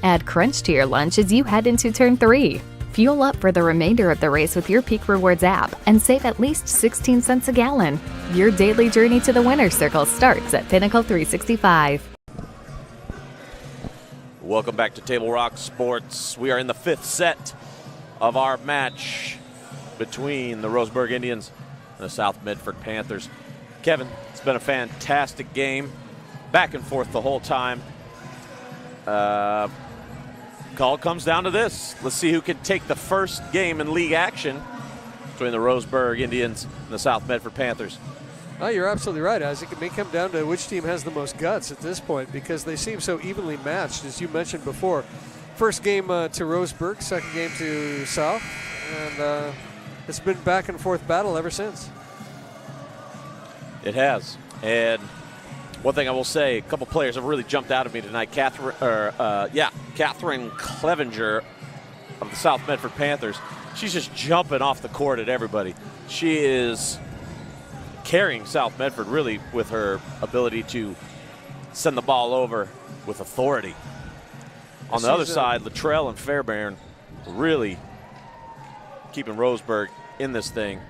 Add Crunch to your lunch as you head into Turn 3. Fuel up for the remainder of the race with your Peak Rewards app and save at least 16 cents a gallon. Your daily journey to the winner's circle starts at Pinnacle 365. Welcome back to Table Rock Sports. We are in the 5th set of our match between the Roseburg Indians and the South Medford Panthers. Kevin, it's been a fantastic game. Back and forth the whole time. Call comes down to this. Let's see who can take the first game in league action between the Roseburg Indians and the South Medford Panthers. Oh, you're absolutely right, Isaac. It may come down to which team has the most guts at this point because they seem so evenly matched, as you mentioned before. First game to Roseburg, second game to South, and it's been back and forth battle ever since. It has. And one thing I will say, a couple players have really jumped out at me tonight. Catherine Clevenger of the South Medford Panthers. She's just jumping off the court at everybody. She is carrying South Medford really with her ability to send the ball over with authority. On the other side, Luttrell and Fairbairn really keeping Roseburg in this thing.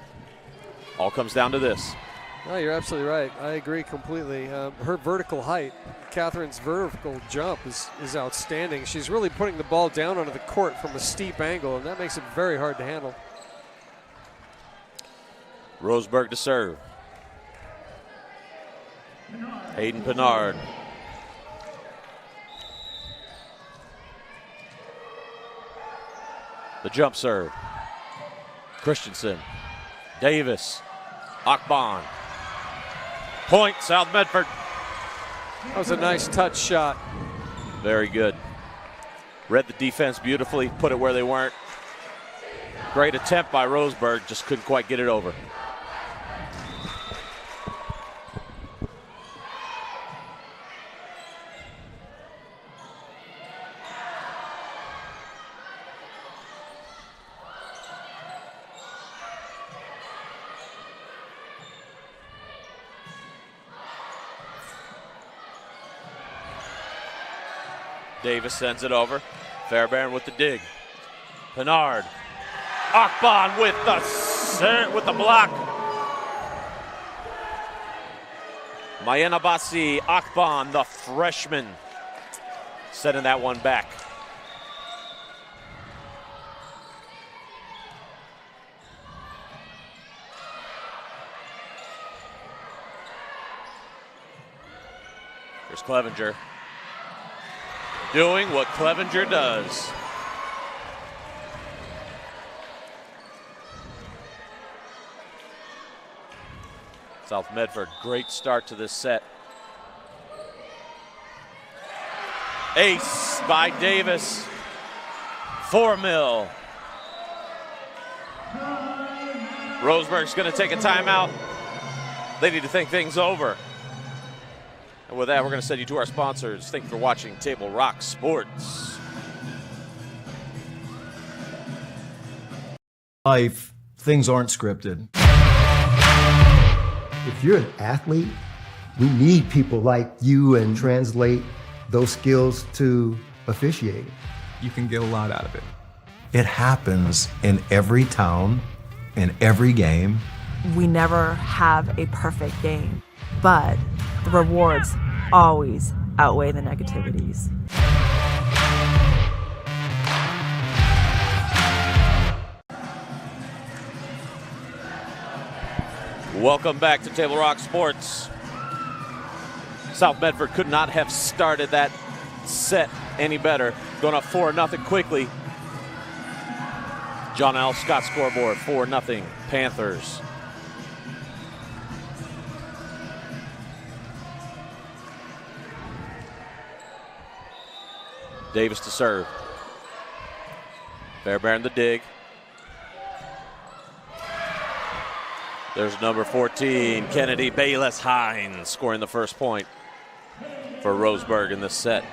All comes down to this. No, you're absolutely right. I agree completely. Her vertical height, Catherine's vertical jump is outstanding. She's really putting the ball down onto the court from a steep angle, and that makes it very hard to handle. Roseburg to serve. Hayden Pinard. The jump serve. Christensen. Davis. Akban. Point, South Medford. That was a nice touch shot. Very good. Read the defense beautifully, put it where they weren't. Great attempt by Roseburg, just couldn't quite get it over. Davis sends it over. Fairbairn with the dig. Pinard. Akban with the block. Mayanabasi Akban, the freshman, sending that one back. Here's Clevenger. Doing what Clevenger does. South Medford, great start to this set. Ace by Davis. 4-0. Roseburg's going to take a timeout. They need to think things over. And with that, we're going to send you to our sponsors. Thank you for watching Table Rock Sports. Life, things aren't scripted. If you're an athlete, we need people like you and translate those skills to officiating. You can get a lot out of it. It happens in every town, in every game. We never have a perfect game, but the rewards always outweigh the negativities. Welcome back to Table Rock Sports. South Medford could not have started that set any better. Going up 4-0 quickly. John L. Scott scoreboard, 4-0 Panthers. Davis to serve. Fairbairn the dig. There's number 14, Kennedy Bayless Hines, scoring the first point for Roseburg in this set.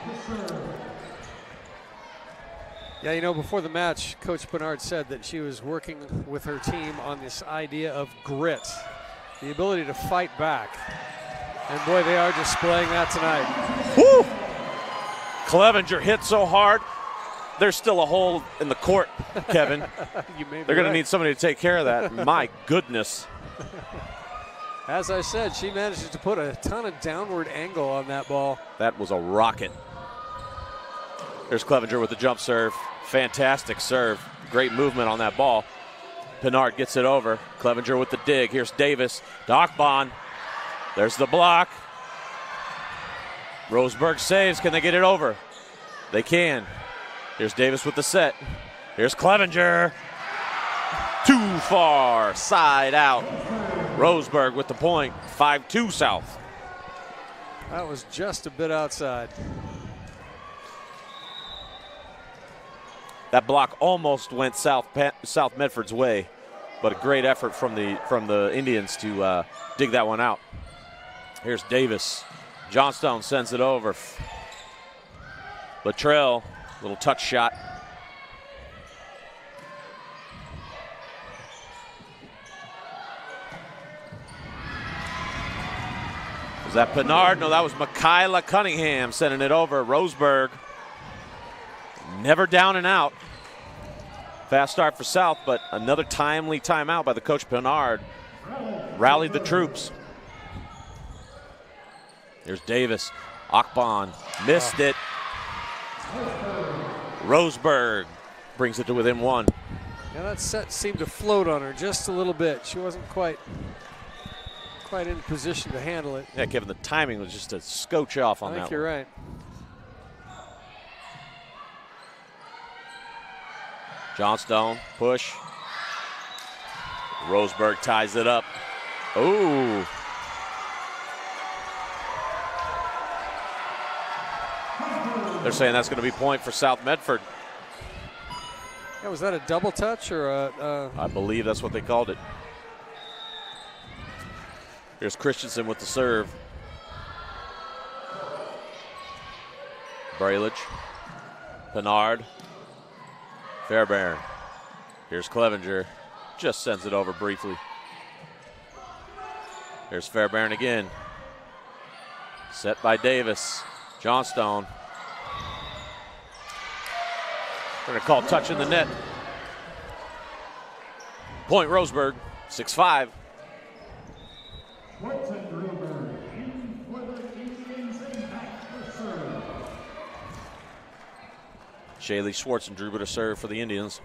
Yeah, you know, before the match, Coach Pinard said that she was working with her team on this idea of grit, the ability to fight back. And boy, they are displaying that tonight. Woo! Clevenger hit so hard. there's still a hole in the court, Kevin. They're going to need somebody to take care of that. My goodness. As I said, she manages to put a ton of downward angle on that ball. That was a rocket. There's Clevenger with the jump serve. Fantastic serve. Great movement on that ball. Pinard gets it over. Clevenger with the dig. Here's Davis. Dockbon. There's the block. Roseburg saves. Can they get it over? They can. Here's Davis with the set. Here's Clevenger. Too far. Side out. Roseburg with the point. 5-2 South. That was just a bit outside. That block almost went South Medford's way, but a great effort from the Indians to dig that one out. Here's Davis. Johnstone sends it over. Luttrell, little touch shot. Was that Pinard? No, that was Michaela Cunningham sending it over. Roseburg. Never down and out. Fast start for South, but another timely timeout by the coach Pinard. Rallied the troops. Here's Davis. Akbon missed it. Roseburg brings it to within one. Yeah, that set seemed to float on her just a little bit. She wasn't quite in position to handle it. Yeah, Kevin, the timing was just a scotch off on that one. I think you're right. Johnstone, push. Roseburg ties it up. Ooh. They're saying that's going to be point for South Medford. Yeah, was that a double touch or a... I believe that's what they called it. Here's Christensen with the serve. Brailage. Pinard. Fairbairn. Here's Clevenger. Just sends it over briefly. Here's Fairbairn again. Set by Davis. Johnstone. They're going to call touch in the net. Point Roseburg, 6-5. Shaylee Schwartz and Drew to serve for the Indians.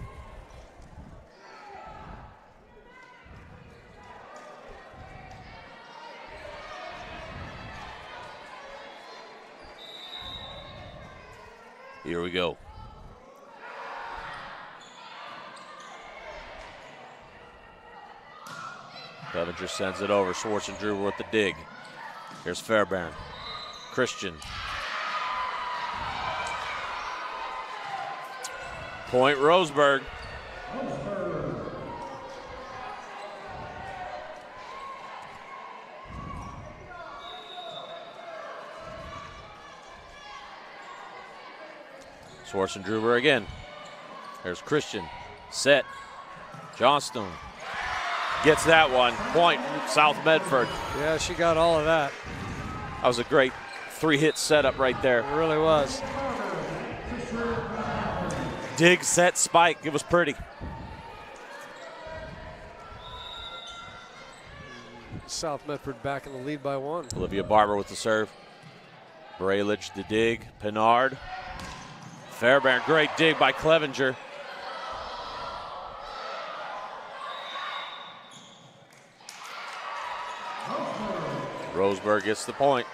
Here we go. Clevenger sends it over. Schwartz and Drew with the dig. Here's Fairbairn. Christian. Point Roseburg. Schwartz and Druber again. There's Christian. Set. Johnstone. Gets that one. Point South Medford. Yeah, she got all of that. That was a great three-hit setup right there. It really was. Dig, set, spike. It was pretty. South Medford back in the lead by one. Olivia Barber with the serve. Brailage, the dig. Pinard. Fairbairn, great dig by Clevenger. Roseburg gets the point.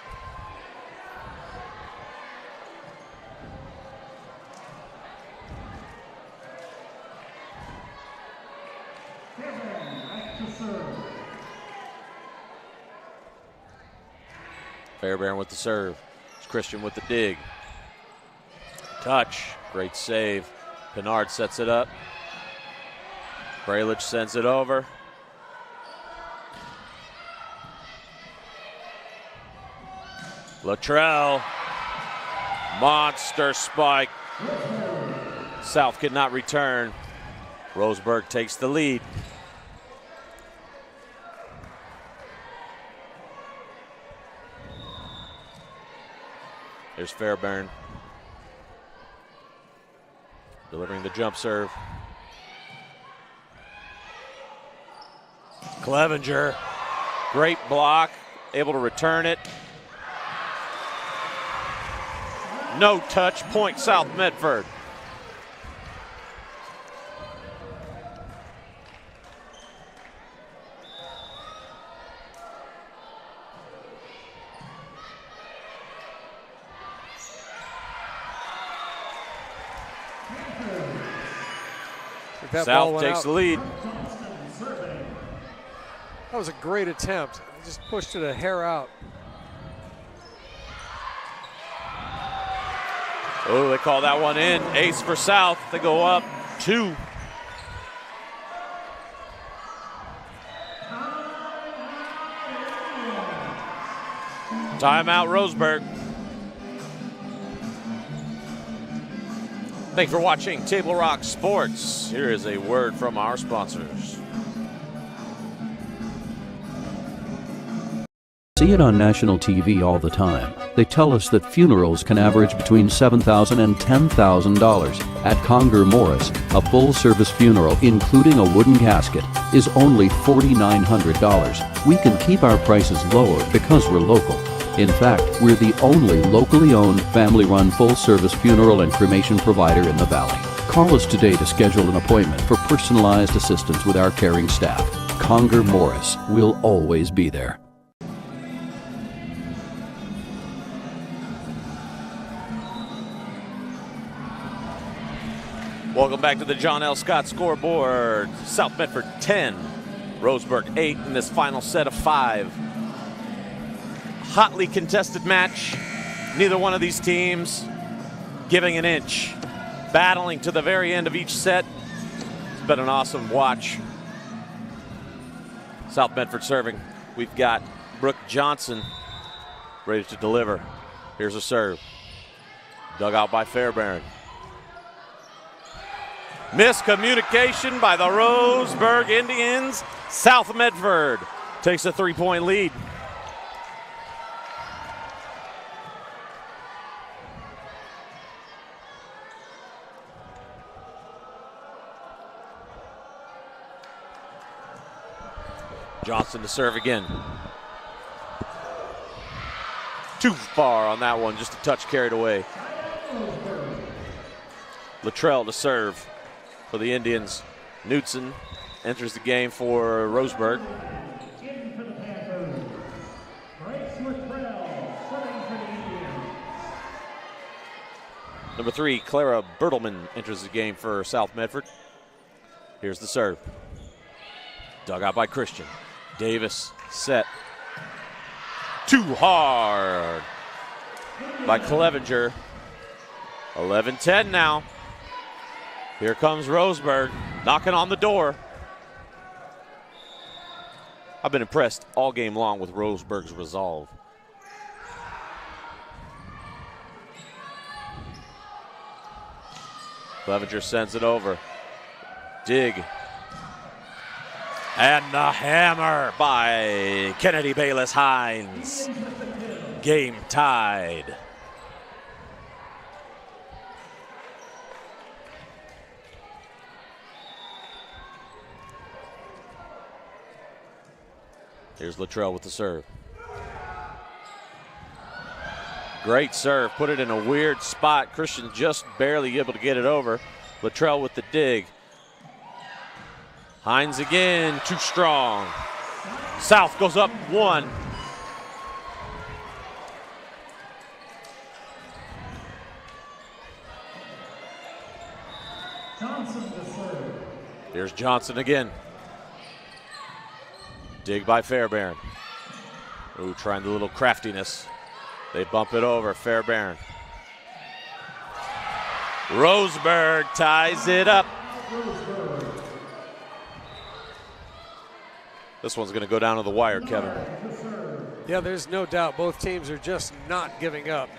Fairbairn with the serve. It's Christian with the dig. Touch. Great save. Pinard sets it up. Brailage sends it over. Luttrell. Monster spike. South could not return. Roseburg takes the lead. There's Fairbairn. delivering the jump serve. Clevenger, great block, able to return it. No touch, point South Medford. South takes the lead. That was a great attempt. He just pushed it a hair out. Oh, they call that one in. Ace for South. They go up 2. Timeout, Roseburg. Thanks for watching Table Rock Sports. Here is a word from our sponsors. See it on national TV all the time. They tell us that funerals can average between $7,000 and $10,000. At Conger Morris, a full-service funeral, including a wooden casket, is only $4,900. We can keep our prices lower because we're local. In fact, we're the only locally owned, family-run, full-service funeral and cremation provider in the Valley. Call us today to schedule an appointment for personalized assistance with our caring staff. Conger Morris will always be there. Welcome back to the John L. Scott scoreboard. South Medford 10, Roseburg 8 in this final set of 5. Hotly contested match. Neither one of these teams giving an inch. Battling to the very end of each set. It's been an awesome watch. South Medford serving. We've got Brooke Johnson ready to deliver. Here's a serve. Dug out by Fairbairn. Miscommunication by the Roseburg Indians. South Medford takes a 3-point lead. Johnson to serve again. Too far on that one, just a touch carried away. Luttrell to serve for the Indians. Knutson enters the game for Roseburg. Number 3, Clara Bertelman enters the game for South Medford. Here's the serve. Dug out by Christian. Davis set. Too hard by Clevenger. 11-10 now. Here comes Roseburg knocking on the door. I've been impressed all game long with Roseburg's resolve. Clevenger sends it over. Dig. And the hammer by Kennedy Bayless Hines. Game tied. Here's Luttrell with the serve. Great serve, put it in a weird spot. Christian just barely able to get it over. Luttrell with the dig. Hines again, too strong. South goes up 1. Here's Johnson again. Dig by Fairbairn. Ooh, trying the little craftiness. They bump it over, Fairbairn. Roseburg ties it up. This one's going to go down to the wire, Kevin. Yeah, there's no doubt both teams are just not giving up.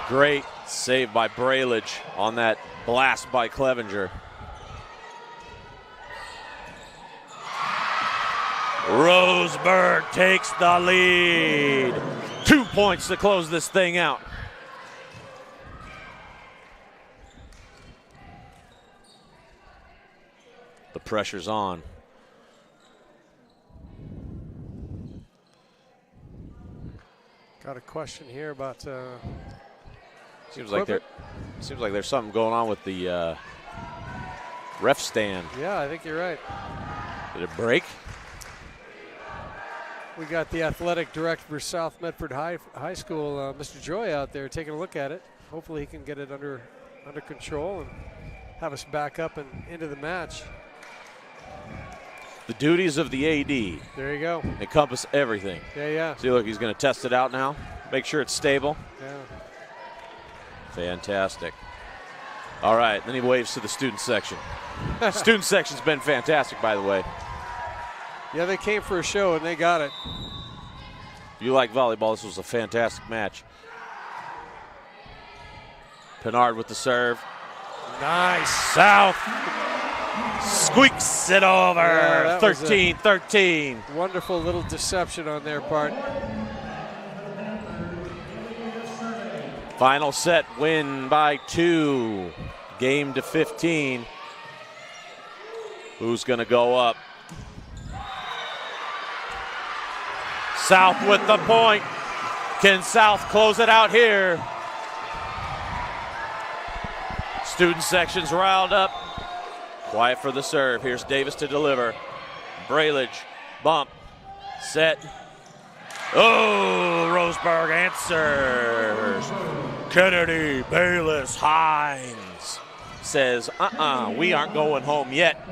Great save by Brailage on that blast by Clevenger. Roseburg takes the lead. 2 points to close this thing out. The pressure's on. Got a question here about. Seems like there's something going on with the ref stand. Yeah, I think you're right. Did it break? We got the athletic director for South Medford High School, Mr. Joy, out there taking a look at it. Hopefully he can get it under control and have us back up and into the match. The duties of the AD. There you go. Encompass everything. Yeah. See, look, he's going to test it out now. Make sure it's stable. Yeah. Fantastic. All right, then he waves to the student section. Student section's been fantastic, by the way. Yeah, they came for a show, and they got it. If you like volleyball, this was a fantastic match. Pinard with the serve. Nice. South squeaks it over. Yeah, 13-13. Wonderful little deception on their part. Final set win by 2. Game to 15. Who's going to go up? South with the point. Can South close it out here? Student section's riled up. Quiet for the serve. Here's Davis to deliver. Braillage, bump, set. Oh, Roseburg answers. Kennedy, Bayless, Hines says, we aren't going home yet.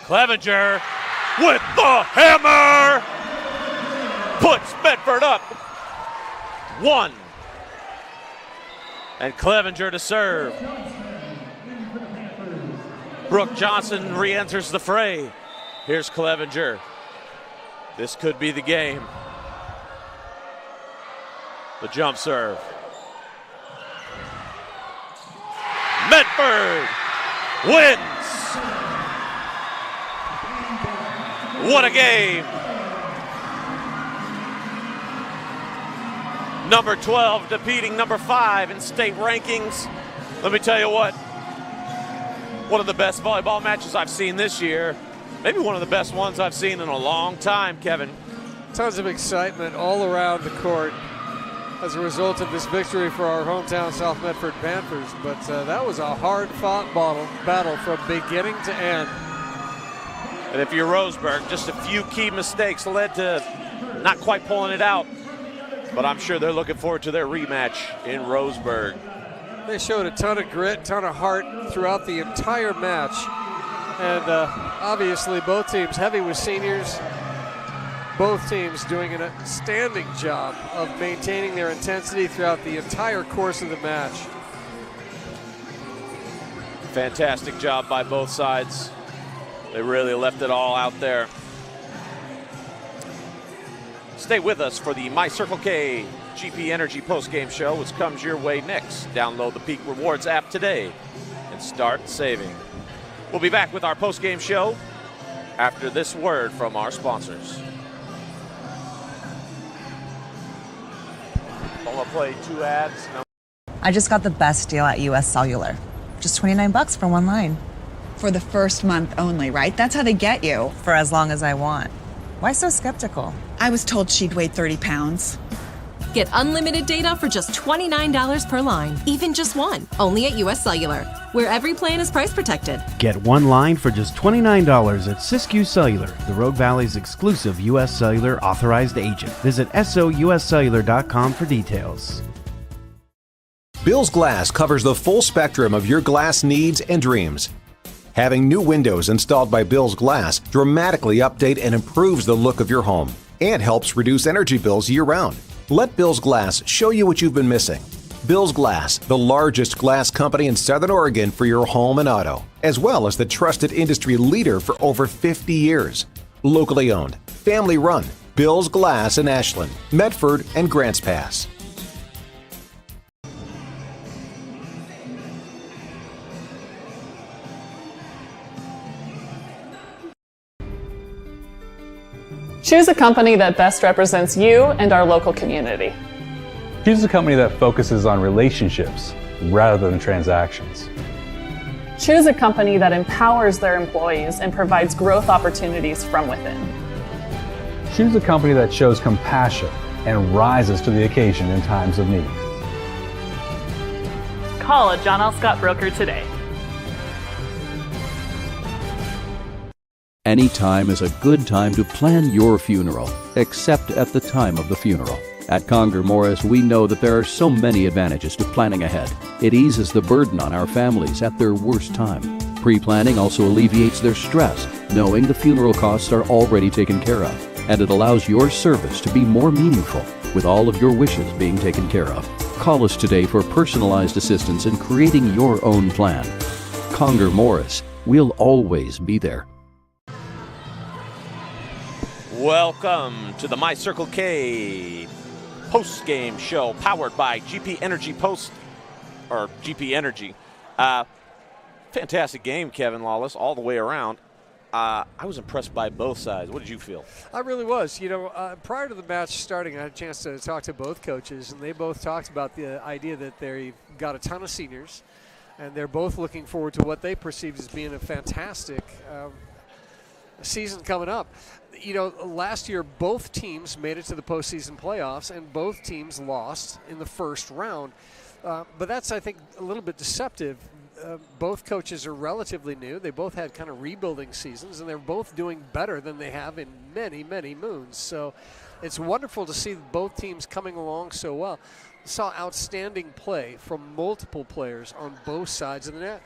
Clevenger with the hammer puts Medford up 1. And Clevenger to serve. Brooke Johnson re-enters the fray. Here's Clevenger. This could be the game. The jump serve. Medford wins. What a game. Number 12 defeating number 5 in state rankings. Let me tell you what, one of the best volleyball matches I've seen this year. Maybe one of the best ones I've seen in a long time, Kevin. Tons of excitement all around the court as a result of this victory for our hometown South Medford Panthers. But that was a hard-fought battle from beginning to end. And if you're Roseburg, just a few key mistakes led to not quite pulling it out. But I'm sure they're looking forward to their rematch in Roseburg. They showed a ton of grit, ton of heart throughout the entire match. And obviously both teams heavy with seniors. Both teams doing an outstanding job of maintaining their intensity throughout the entire course of the match. Fantastic job by both sides. They really left it all out there. Stay with us for the My Circle K GP Energy postgame show, which comes your way next. Download the Peak Rewards app today and start saving. We'll be back with our postgame show after this word from our sponsors. I'm gonna play 2 ads. I just got the best deal at US Cellular. Just $29 for 1 line. For the first month only, right? That's how they get you. For as long as I want. Why so skeptical? I was told she'd weigh 30 pounds. Get unlimited data for just $29 per line, even just 1. Only at US Cellular, where every plan is price protected. Get 1 line for just $29 at Siskiyou Cellular, the Rogue Valley's exclusive US Cellular authorized agent. Visit souscellular.com for details. Bill's Glass covers the full spectrum of your glass needs and dreams. Having new windows installed by Bill's Glass dramatically update and improves the look of your home and helps reduce energy bills year-round. Let Bill's Glass show you what you've been missing. Bill's Glass, the largest glass company in Southern Oregon for your home and auto, as well as the trusted industry leader for over 50 years. Locally owned, family run, Bill's Glass in Ashland, Medford, and Grants Pass. Choose a company that best represents you and our local community. Choose a company that focuses on relationships rather than transactions. Choose a company that empowers their employees and provides growth opportunities from within. Choose a company that shows compassion and rises to the occasion in times of need. Call a John L. Scott broker today. Any time is a good time to plan your funeral, except at the time of the funeral. At Conger Morris, we know that there are so many advantages to planning ahead. It eases the burden on our families at their worst time. Pre-planning also alleviates their stress, knowing the funeral costs are already taken care of. And it allows your service to be more meaningful, with all of your wishes being taken care of. Call us today for personalized assistance in creating your own plan. Conger Morris, we'll always be there. Welcome to the My Circle K post-game show powered by GP Energy GP Energy. Fantastic game, Kevin Lawless, all the way around. I was impressed by both sides. What did you feel? I really was. You know, prior to the match starting, I had a chance to talk to both coaches, and they both talked about the idea that they've got a ton of seniors, and they're both looking forward to what they perceive as being a fantastic season coming up. You know, last year both teams made it to the postseason playoffs, and both teams lost in the first round. But that's, I think, a little bit deceptive. Both coaches are relatively new. They both had kind of rebuilding seasons, and they're both doing better than they have in many, many moons. So it's wonderful to see both teams coming along so well. Saw outstanding play from multiple players on both sides of the net.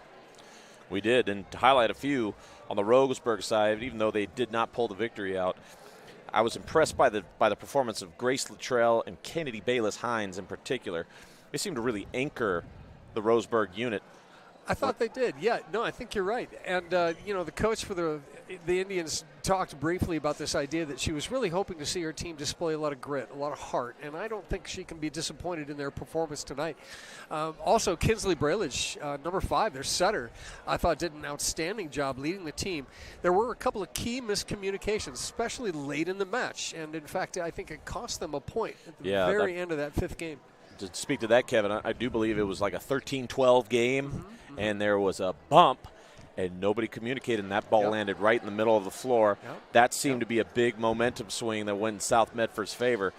We did, and to highlight a few, on the Roseburg side, even though they did not pull the victory out, I was impressed by the performance of Grace Luttrell and Kennedy Bayless-Hines in particular. They seemed to really anchor the Roseburg unit. I thought they did. Yeah, no, I think you're right. And, you know, the coach for the Indians talked briefly about this idea that she was really hoping to see her team display a lot of grit, a lot of heart, and I don't think she can be disappointed in their performance tonight. Also, Kinsley Brailage, number 5, their setter, I thought did an outstanding job leading the team. There were a couple of key miscommunications, especially late in the match, and in fact, I think it cost them a point at the very end of that 5th game. To speak to that, Kevin, I do believe it was like a 13-12 game, and there was a bump, and nobody communicated, and that ball landed right in the middle of the floor. That seemed to be a big momentum swing that went in South Medford's favor.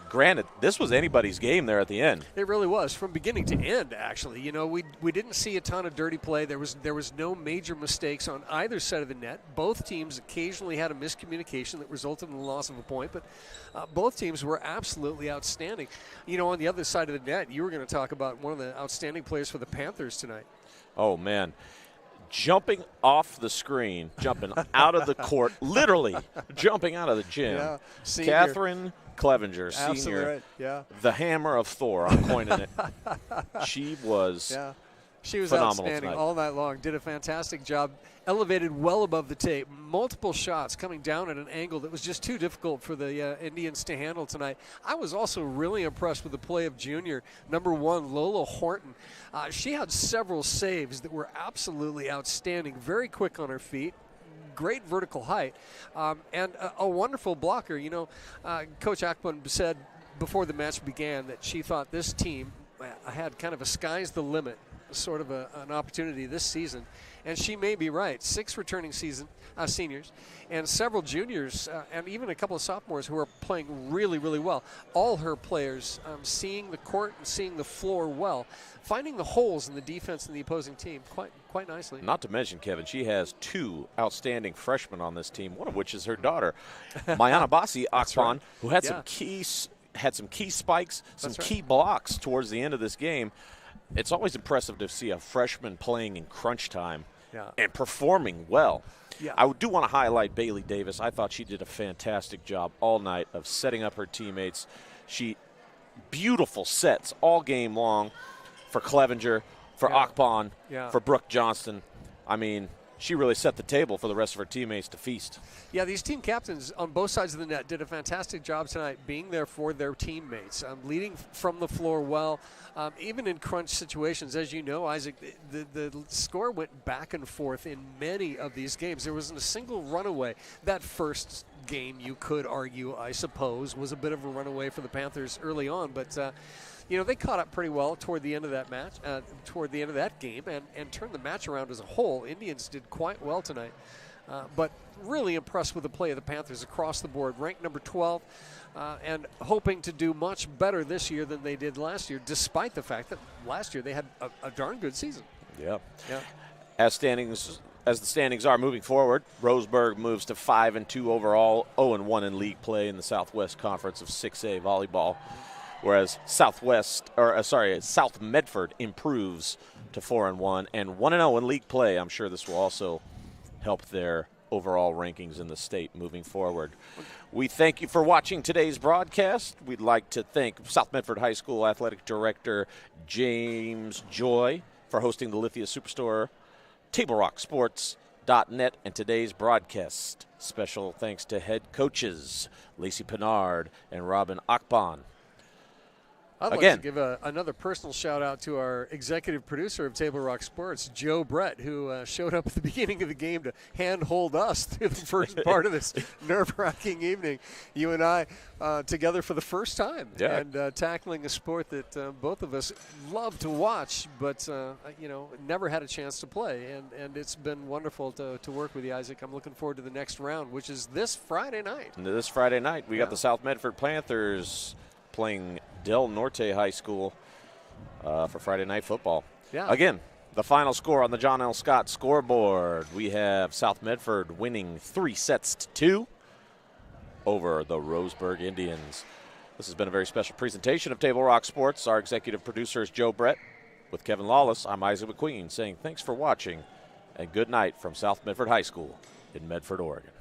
Granted, this was anybody's game there at the end. It really was, from beginning to end, actually. You know, we didn't see a ton of dirty play. There was no major mistakes on either side of the net. Both teams occasionally had a miscommunication that resulted in the loss of a point, but both teams were absolutely outstanding. You know, on the other side of the net, you were going to talk about one of the outstanding players for the Panthers tonight. Oh, man. Jumping off the screen, jumping out of the court, literally jumping out of the gym. Catherine Clevenger, senior, right. the hammer of Thor, I'm coining it. She was She was phenomenal outstanding tonight. all night long, did a fantastic job, elevated well above the tape, multiple shots coming down at an angle that was just too difficult for the Indians to handle tonight. I was also really impressed with the play of junior, number 1, Lola Horton. She had several saves that were absolutely outstanding, very quick on her feet. Great vertical height, and a wonderful blocker. You know, Coach Ackman said before the match began that she thought this team had kind of a sky's the limit sort of an opportunity this season, and she may be right. 6 returning seniors and several juniors and even a couple of sophomores who are playing really, really well. All her players seeing the court and seeing the floor well, finding the holes in the defense and the opposing team quite nicely. Not to mention, Kevin, she has 2 outstanding freshmen on this team, one of which is her daughter, Mayana Bassi Akpan, who had some key spikes, some key blocks towards the end of this game. It's always impressive to see a freshman playing in crunch time and performing well. I do want to highlight Bailey Davis. I thought she did a fantastic job all night of setting up her teammates. Beautiful sets all game long for Clevenger, for Akpan, for Brooke Johnston. I mean, she really set the table for the rest of her teammates to feast. Yeah, these team captains on both sides of the net did a fantastic job tonight being there for their teammates, leading from the floor well. Even in crunch situations, as you know, Isaac, the score went back and forth in many of these games. There wasn't a single runaway that first game, you could argue, I suppose, was a bit of a runaway for the Panthers early on. But, they caught up pretty well toward the end of that match, toward the end of that game, and turned the match around as a whole. Indians did quite well tonight. But really impressed with the play of the Panthers across the board. Ranked number 12 and hoping to do much better this year than they did last year, despite the fact that last year they had a darn good season. Yeah. Yeah. As the standings are moving forward, Roseburg moves to 5-2 overall, 0-1 in league play in the Southwest Conference of 6A volleyball, whereas South Medford improves to 4-1 and 1-0 in league play. I'm sure this will also help their overall rankings in the state moving forward. We thank you for watching today's broadcast. We'd like to thank South Medford High School Athletic Director James Joy for hosting the Lithia Superstore, TableRockSports.net, and today's broadcast. Special thanks to head coaches Lacey Pinard and Robin Akban. I'd like to give another personal shout-out to our executive producer of Table Rock Sports, Joe Brett, who showed up at the beginning of the game to hand-hold us through the first part of this nerve-wracking evening. You and I together for the first time, and tackling a sport that both of us love to watch, but never had a chance to play. And it's been wonderful to work with you, Isaac. I'm looking forward to the next round, which is this Friday night. This Friday night, we got the South Medford Panthers playing Del Norte High School for Friday Night Football. Yeah. Again, the final score on the John L. Scott scoreboard. We have South Medford winning 3-2 over the Roseburg Indians. This has been a very special presentation of Table Rock Sports. Our executive producer is Joe Brett. With Kevin Lawless, I'm Isaac McQueen saying thanks for watching and good night from South Medford High School in Medford, Oregon.